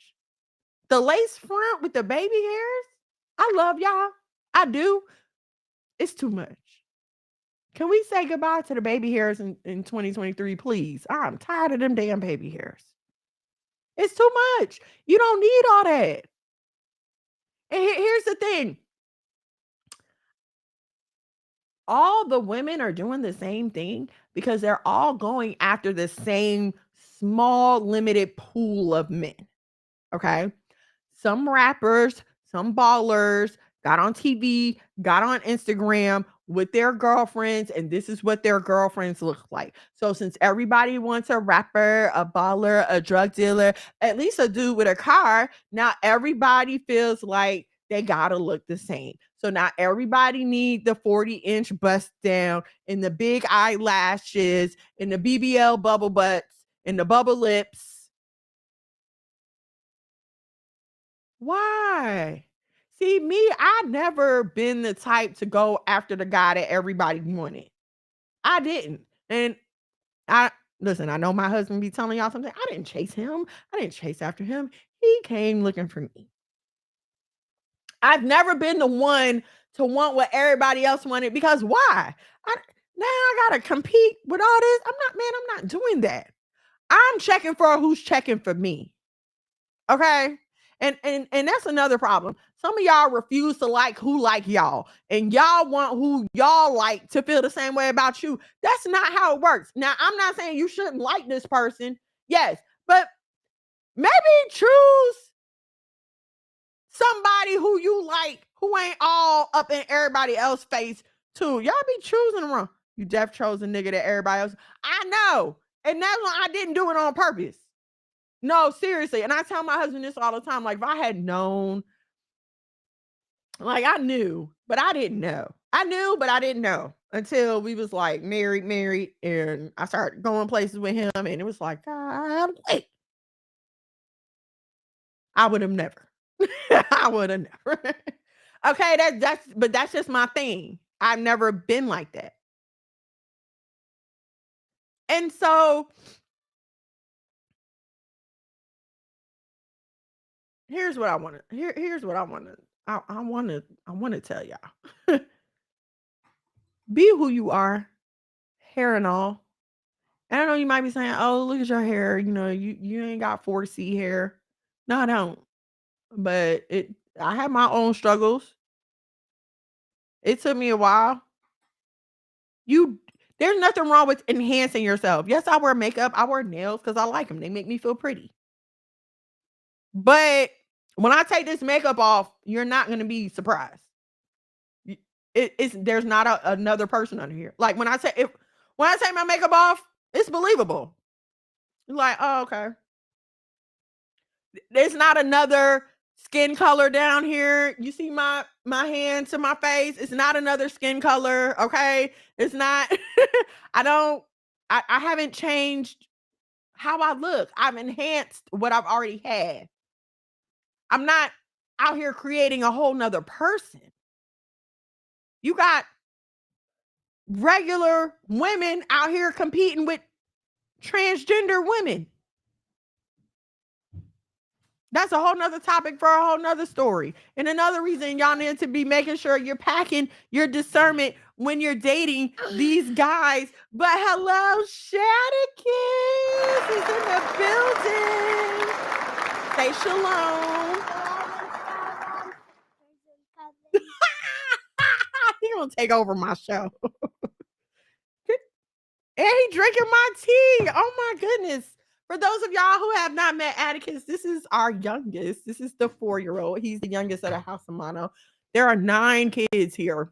The lace front with the baby hairs, I love y'all. I do. It's too much. Can we say goodbye to the baby hairs in 2023, please? I'm tired of them damn baby hairs. It's too much. You don't need all that. And here's the thing. All the women are doing the same thing because they're all going after the same small, limited pool of men. Okay? Some rappers, some ballers got on TV, got on Instagram with their girlfriends, and this is what their girlfriends look like. So since everybody wants a rapper, a baller, a drug dealer, at least a dude with a car, now everybody feels like they gotta look the same. So now everybody need the 40-inch bust down and the big eyelashes and the BBL bubble butts and the bubble lips. Why? See, me, I never been the type to go after the guy that everybody wanted. I didn't. And I listen, I know my husband be telling y'all something. I didn't chase him. I didn't chase after him. He came looking for me. I've never been the one to want what everybody else wanted because why? Now I gotta compete with all this. I'm not doing that. I'm checking for who's checking for me. Okay. And that's another problem. Some of y'all refuse to like who like y'all, and y'all want who y'all like to feel the same way about you. That's not how it works. Now, I'm not saying you shouldn't like this person. Yes, but maybe choose somebody who you like, who ain't all up in everybody else's face too. Y'all be choosing wrong. You def chose a nigga that everybody else. I know. And that's why I didn't do it on purpose. No, seriously. And I tell my husband this all the time. Like, if I had known, like, I knew, but I didn't know. I knew, but I didn't know until we was like married. And I started going places with him. And it was like, God, wait. I would have never. I would have never. Okay, but that's just my thing. I've never been like that. And so here's what I want to here's what I want to tell y'all. Be who you are, hair and all. And I know you might be saying, "Oh, look at your hair. You know, you ain't got 4C hair." No, I don't. But I have my own struggles. It took me a while. There's nothing wrong with enhancing yourself. Yes, I wear makeup. I wear nails because I like them. They make me feel pretty. But when I take this makeup off, you're not going to be surprised. There's not another person under here. Like when I take my makeup off, it's believable. You're like, oh, okay. There's not another skin color down here. You see my hand to my face. It's not another skin color. Okay. It's not, I haven't changed how I look. I've enhanced what I've already had. I'm not out here creating a whole nother person. You got regular women out here competing with transgender women. That's a whole nother topic for a whole nother story. And another reason y'all need to be making sure you're packing your discernment when you're dating these guys. But hello, Shadikis is in the building. Say shalom. He gonna take over my show. And he drinking my tea. Oh my goodness. For those of y'all who have not met Atticus, this is our youngest. This is the 4-year-old. He's the youngest of the House of Mono. There are 9 kids here.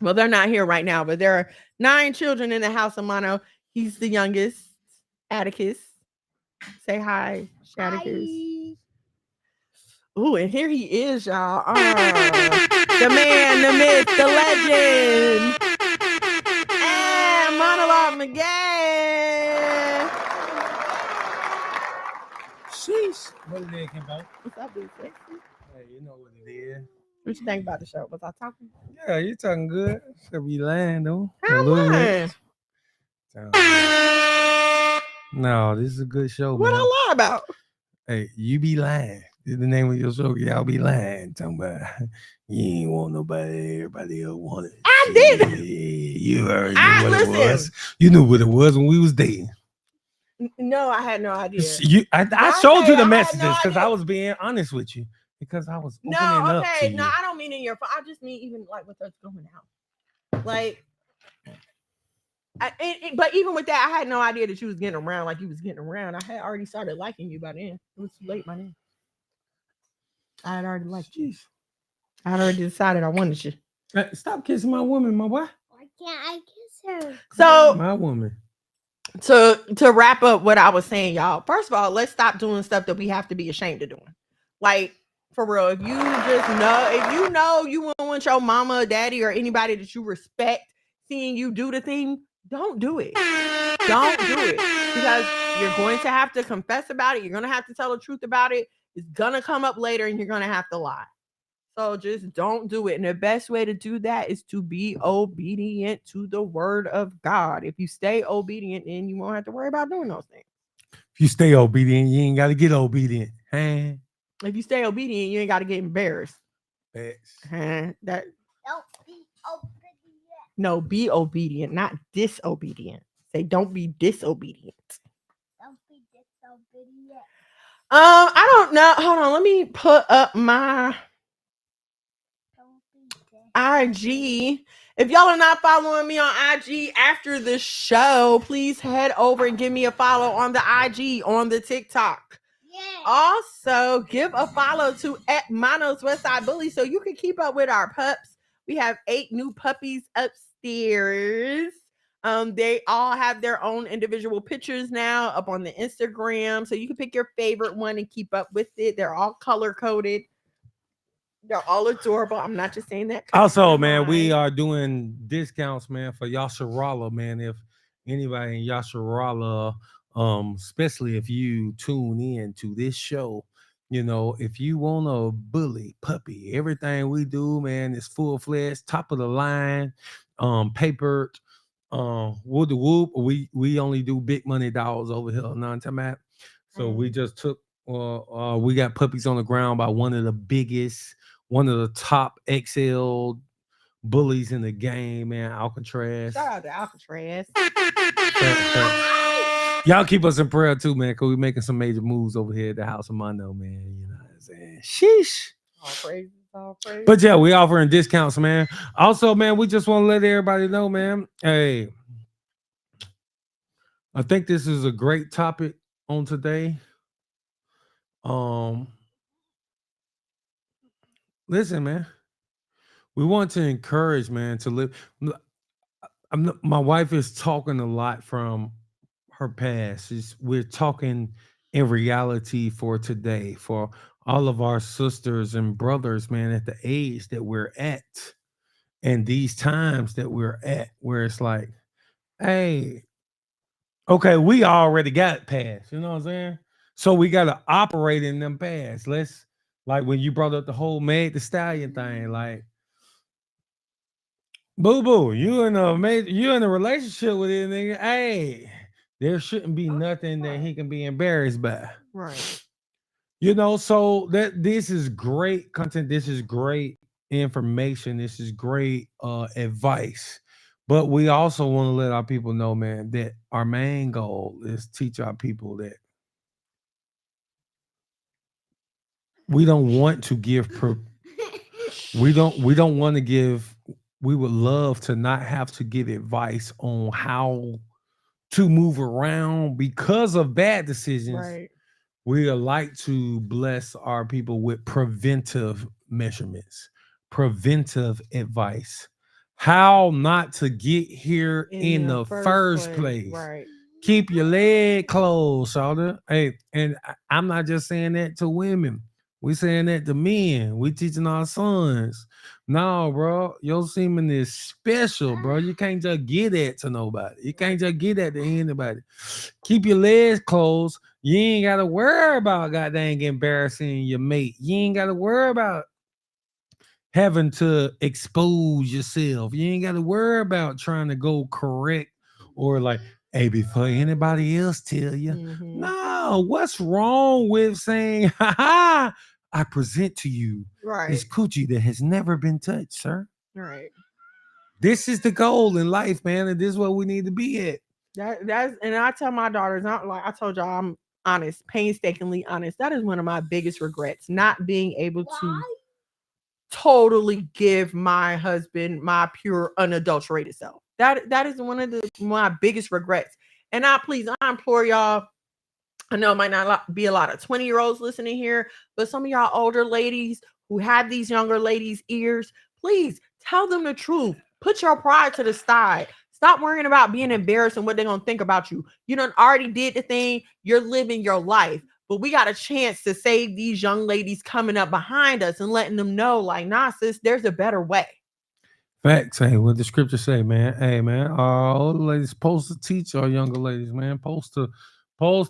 Well, they're not here right now, but there are 9 children in the House of Mono. He's the youngest. Atticus. Say hi, Atticus. Ooh, and here he is, y'all. The man, the myth, the legend. And Monologue Miguel. Sheesh. What did that come about? What's up, dude? Sexy? Hey, you know what it is. What you think about the show? Was I talking? Yeah, you talking good. Should be lying though. A How little lying? bit. Sound good. No, this is a good show, What man. I lie about? Hey, you be lying. This is the name of your show. Y'all be lying. Talking about you ain't want nobody, everybody else wanted. I did. You already knew what listen. it was. You knew what it was when we was dating. No, I had no idea. I showed you I the had messages no because I idea. was being honest with you. Because I was No, opening up to okay. you. No, I don't mean in your phone. I just mean even like with us going out. Like, but even with that, I had no idea that you was getting around like you was getting around. I had already started liking you by then. It was too late by then. I had already liked you. I had already decided I wanted you. Stop kissing my woman, my boy. Why can't I kiss her? So My woman. to wrap up what I was saying, y'all. First of all, let's stop doing stuff that we have to be ashamed of doing. Like, for real, if you know you won't want your mama, daddy, or anybody that you respect seeing you do the thing, don't do it. Don't do it. Because you're going to have to confess about it. You're going to have to tell the truth about it. It's going to come up later and you're going to have to lie. So just don't do it. And the best way to do that is to be obedient to the word of God. If you stay obedient, then you won't have to worry about doing those things. If you stay obedient, you ain't got to get obedient. Huh? If you stay obedient, you ain't got to get embarrassed. That Don't be obedient. No, be obedient, not disobedient. Say don't be disobedient. Don't be disobedient. I don't know. Hold on, let me put up my IG. If y'all are not following me on IG after the show, please head over and give me a follow on the IG, on the TikTok. Yeah. Also, give a follow to @Monos Westside Bully so you can keep up with our pups. We have 8 new puppies upstairs. They all have their own individual pictures now up on the Instagram, so you can pick your favorite one and keep up with it. They're all color coded. They're all adorable. I'm not just saying that. also, man, we are doing discounts, man, for Yasharala, man. If anybody in Yasharala, especially if you tune in to this show, you know, if you want a bully puppy, everything we do, man, is full-fledged, top of the line, papered, whoop the whoop. We only do big money dogs over here, non-tamat. So we just took we got puppies on the ground by one of the top XL bullies in the game, man. Alcatraz. Shout out to Alcatraz. Y'all keep us in prayer too, man, because we're making some major moves over here at the House of Mondo, man. You know what I'm saying? Sheesh. All praises, all praises. But yeah, we offering discounts, man. Also, man, we just want to let everybody know, man. Hey, I think this is a great topic on today. Listen, man. We want to encourage, man, to live. My wife is talking a lot from her past. We're talking in reality for today, for all of our sisters and brothers, man, at the age that we're at and these times that we're at, where it's like, hey, okay, we already got past, you know what I'm saying? So we got to operate in them past. Let's, like when you brought up the whole Meg the Stallion thing, like, boo boo, you in a relationship with this nigga. Hey, there shouldn't be nothing that he can be embarrassed by. Right. You know, so this is great content. This is great information. This is great advice. But we also want to let our people know, man, that our main goal is teach our people that we don't want to give we don't want to give. We would love to not have to give advice on how to move around because of bad decisions. Right. We like to bless our people with preventive measurements, preventive advice, how not to get here in the first place. Right. Keep your leg closed, shoulder. Hey, and I'm not just saying that to women. We saying that to men. We teaching our sons. No, bro, your semen is special, bro. You can't just get that to nobody. You can't just get that to anybody. Keep your legs closed. You ain't gotta worry about goddamn embarrassing your mate. You ain't gotta worry about having to expose yourself. You ain't gotta worry about trying to go correct or like, hey, before anybody else tell you. Mhm. No, what's wrong with saying, ha ha, I present to you Right. this coochie that has never been touched, sir. Right. This is the goal in life, man, and this is what we need to be at. That's and I tell my daughters, not like I told y'all, I'm honest, painstakingly honest. That is one of my biggest regrets, not being able to totally give my husband my pure unadulterated self. That is one of my biggest regrets. And I implore y'all. I know it might not be a lot of 20-year-olds listening here, but some of y'all older ladies who have these younger ladies' ears, please tell them the truth. Put your pride to the side. Stop worrying about being embarrassed and what they're gonna think about you. You done already did the thing. You're living your life. But we got a chance to save these young ladies coming up behind us and letting them know, like, nah, sis, there's a better way. Facts. Hey, what the scripture say, man? Hey, man, our older ladies supposed to teach our younger ladies, man. Supposed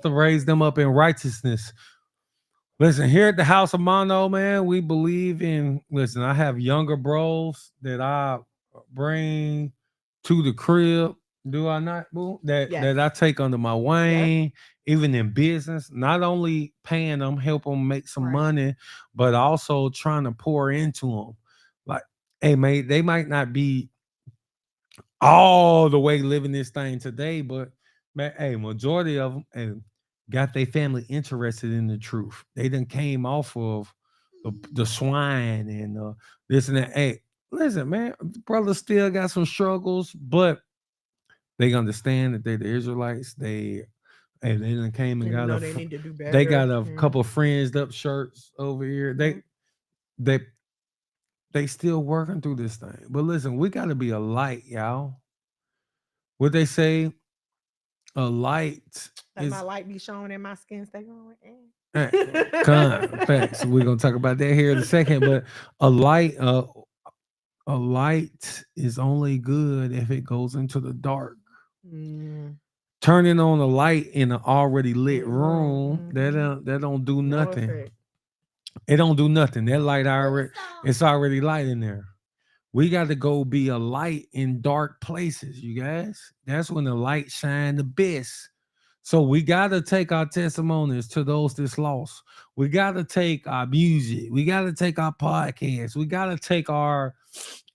to raise them up in righteousness. Listen, here at the House of Mono, man, we believe in. Listen, I have younger bros that I bring to the crib. Do I not, boo? That I take under my wing, even in business. Not only paying them, help them make some money, but also trying to pour into them. Like, hey, mate, they might not be all the way living this thing today, but man, hey, majority of them and got their family interested in the truth. They done came off of the swine and this and that. Hey, listen, man, brothers still got some struggles, but they understand that they're the Israelites. They done came and got they need to do better. they got a couple friends up shirts over here. They they still working through this thing. But listen, we got to be a light, y'all. What they say, a light Let is my light be showing and my skin stay glowing. facts. We're gonna talk about that here in a second. But a light, a light is only good if it goes into the dark. Turning on a light in an already lit room, that don't do nothing. effect. It don't do nothing. That light it's already light in there. We got to go be a light in dark places, you guys. That's when the light shine the best. So we got to take our testimonies to those that's lost. We got to take our music. We got to take our podcasts. We got to take our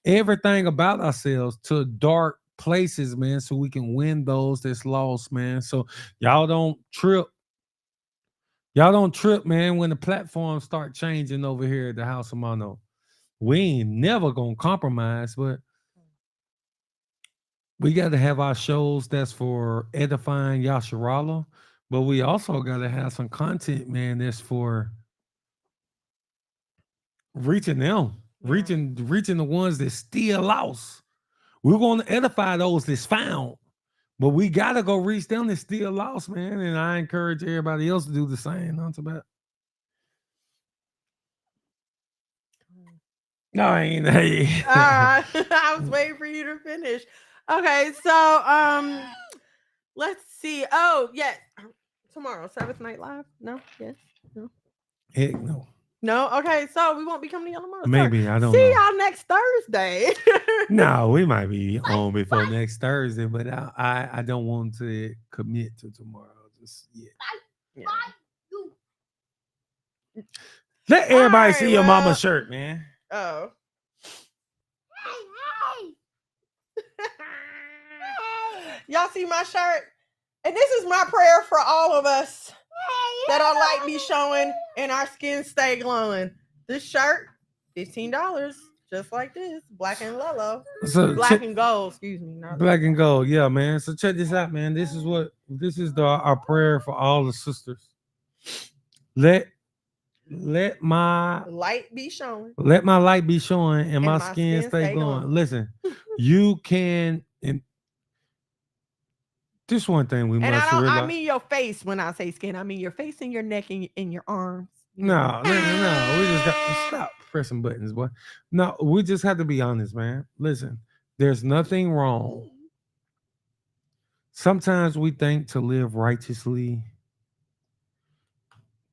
everything about ourselves to dark places, man, so we can win those that's lost, man. So y'all don't trip. Y'all don't trip, man, when the platforms start changing over here at the House of Mono. We ain't never gonna compromise, but we got to have our shows that's for edifying Yasharala, but we also got to have some content, man, that's for reaching them, reaching the ones that still lost. We're going to edify those that's found, but we got to go reach them that's still lost, man. And I encourage everybody else to do the same. Not about. No, I ain't. I was waiting for you to finish. Okay, so let's see. Oh, yes. Tomorrow, 7th Night Live? No? Yes? No? Heck no. No? Okay, so we won't be coming to Yellow Mono. Maybe, I don't See know. y'all next Thursday. No, we might be on before next Thursday, but I don't want to commit to tomorrow just yet. Yeah. Let everybody see your mama shirt, man. Oh. Y'all see my shirt? And this is my prayer for all of us that our light be showing and our skin stay glowing. This shirt, $15, just like this, black and yellow, black and gold. Excuse me, not black and gold. Yeah, man. So check this out, man. This is our prayer for all the sisters. Let my light be showing. Let my light be showing and my skin stay glowing. Listen, you can. And this one thing we must realize. I mean your face when I say skin. I mean your face and your neck and your arms. No. We just got to stop pressing buttons, boy. No, we just have to be honest, man. Listen, there's nothing wrong. Sometimes we think to live righteously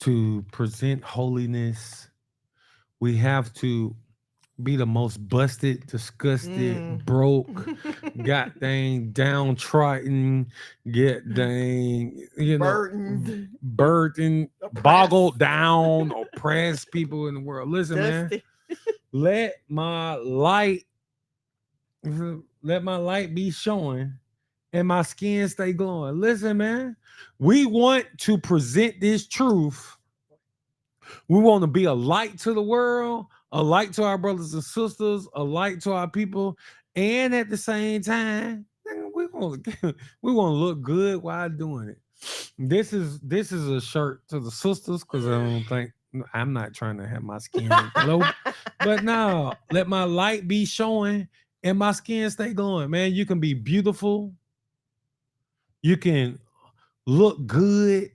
to present holiness. We have to be the most busted, disgusted, broke, got dang downtrodden, get dang, burdened, boggled down, oppressed people in the world. Listen, man, let my light be showing and my skin stay glowing. Listen, man, we want to present this truth. We want to be a light to the world, a light to our brothers and sisters, a light to our people, and at the same time, we want to we want to look good while doing it. This is a shirt to the sisters because I don't think I'm not trying to have my skin glow, but no, let my light be showing and my skin stay glowing. Man, you can be beautiful, you can look good.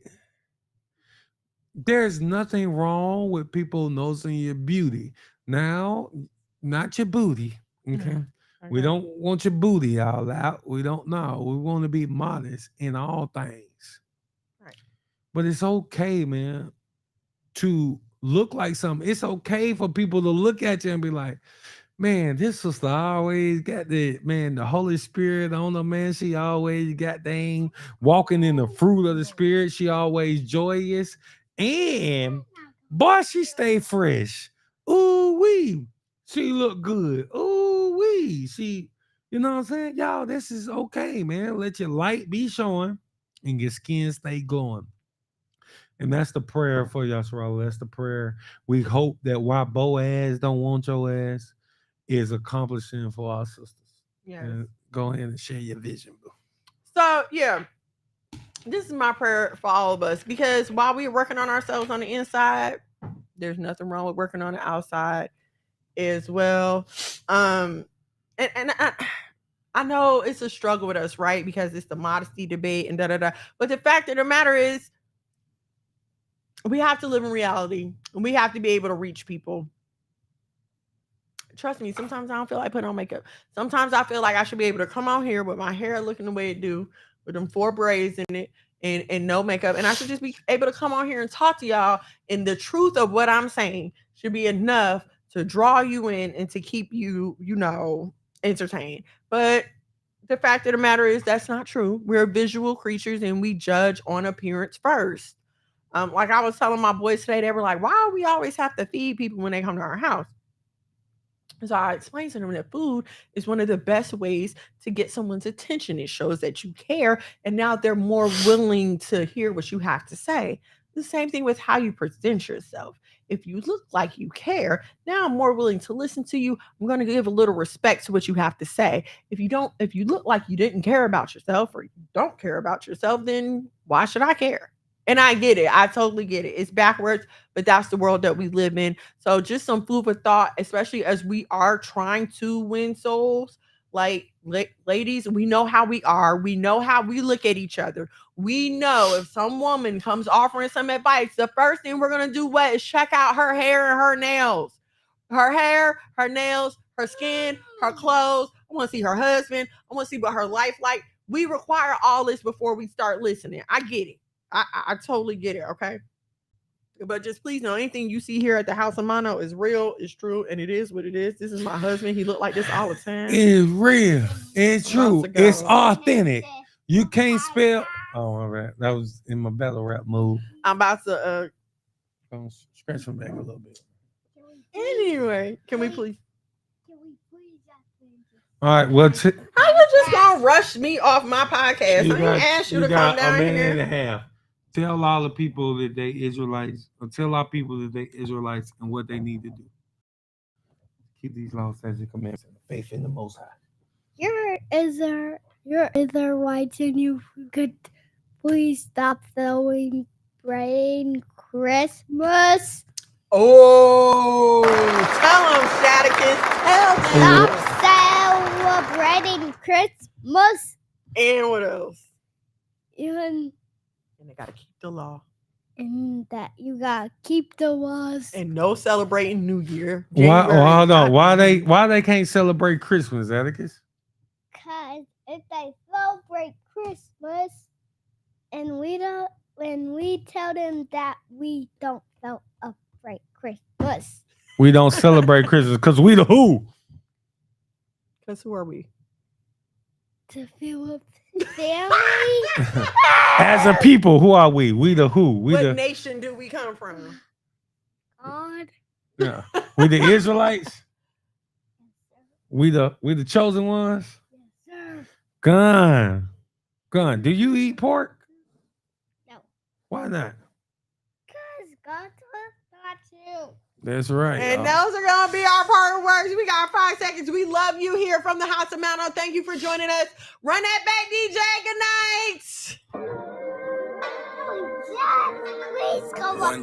There's nothing wrong with people noticing your beauty. Now, not your booty. Okay. We don't want your booty all out. We don't know. We want to be modest in all things. Right. But it's okay, man, to look like something. It's okay for people to look at you and be like, man, this sister always got the Holy Spirit on her, man. She always got dang walking in the fruit of the Spirit. She always joyous. And boy, she stay fresh. Ooh wee. She look good. Ooh wee. She, you know what I'm saying? Y'all, this is okay, man. Let your light be showing and your skin stay glowing. And that's the prayer for Yasserala. That's the prayer. We hope that why Boaz don't want your ass is accomplishing for our sisters. Yes. And go ahead and share your vision, boo. So yeah, this is my prayer for all of us, because while we're working on ourselves on the inside, there's nothing wrong with working on the outside as well. And I know it's a struggle with us, right? Because it's the modesty debate and da. But the fact of the matter is, we have to live in reality, and we have to be able to reach people. Trust me, sometimes I don't feel like putting on makeup. Sometimes I feel like I should be able to come out here with my hair looking the way it do, with them 4 braids in it, and no makeup. And I should just be able to come on here and talk to y'all. And the truth of what I'm saying should be enough to draw you in and to keep you, entertained. But the fact of the matter is that's not true. We're visual creatures and we judge on appearance first. Like I was telling my boys today, they were like, why do we always have to feed people when they come to our house? So I explained to them that food is one of the best ways to get someone's attention. It shows that you care, and now they're more willing to hear what you have to say. The same thing with how you present yourself. If you look like you care, now I'm more willing to listen to you. I'm going to give a little respect to what you have to say. If you look like you didn't care about yourself, or you don't care about yourself, then why should I care? And I get it. I totally get it. It's backwards, but that's the world that we live in. So just some food for thought, especially as we are trying to win souls. Like, ladies, we know how we are. We know how we look at each other. We know if some woman comes offering some advice, the first thing we're going to do is check out her hair and her nails. Her hair, her nails, her skin, her clothes. I want to see her husband. I want to see what her life like. We require all this before we start listening. I get it. I totally get it, okay? But just please know, anything you see here at the House of Mono is real, it's true, and it is what it is. This is my husband. He looked like this all the time. It's real. It's true. It's authentic. You can't spell. Oh, all right. That was in my battle rap mode. I'm about to scratch him back a little bit. Anyway, can we please? All right. Well, how you just gonna rush me off my podcast? I didn't ask you to come down here. A minute and a half. Tell all the people that they Israelites, or tell our people that they Israelites and what they need to do. Keep these laws, statutes, and commandments, and faith in the Most High. You're Israelites, and you could please stop celebrating Christmas. Oh, tell them, Shaticus. Tell them. Stop celebrating Christmas. And what else? And they gotta keep the law. And that you gotta keep the laws. And no celebrating New Year. Why? Hold on. Why they can't celebrate Christmas, Atticus? Because if they celebrate Christmas and we don't, when we tell them that we don't celebrate Christmas. We don't celebrate Christmas because we the who? Because who are we? The Philip family. As a people, who are we? We the who? We What the nation do we come from? God. yeah. We the Israelites. We the chosen ones. Yes, sir. Gun. Do you eat pork? No. Why not? Because God told us not to. That's right. And y'all. those are going to be our partner words. We got 5 seconds. We love you here from the House of Mount. Thank you for joining us. Run that back, DJ. Good night. Oh, yes. Please come on. One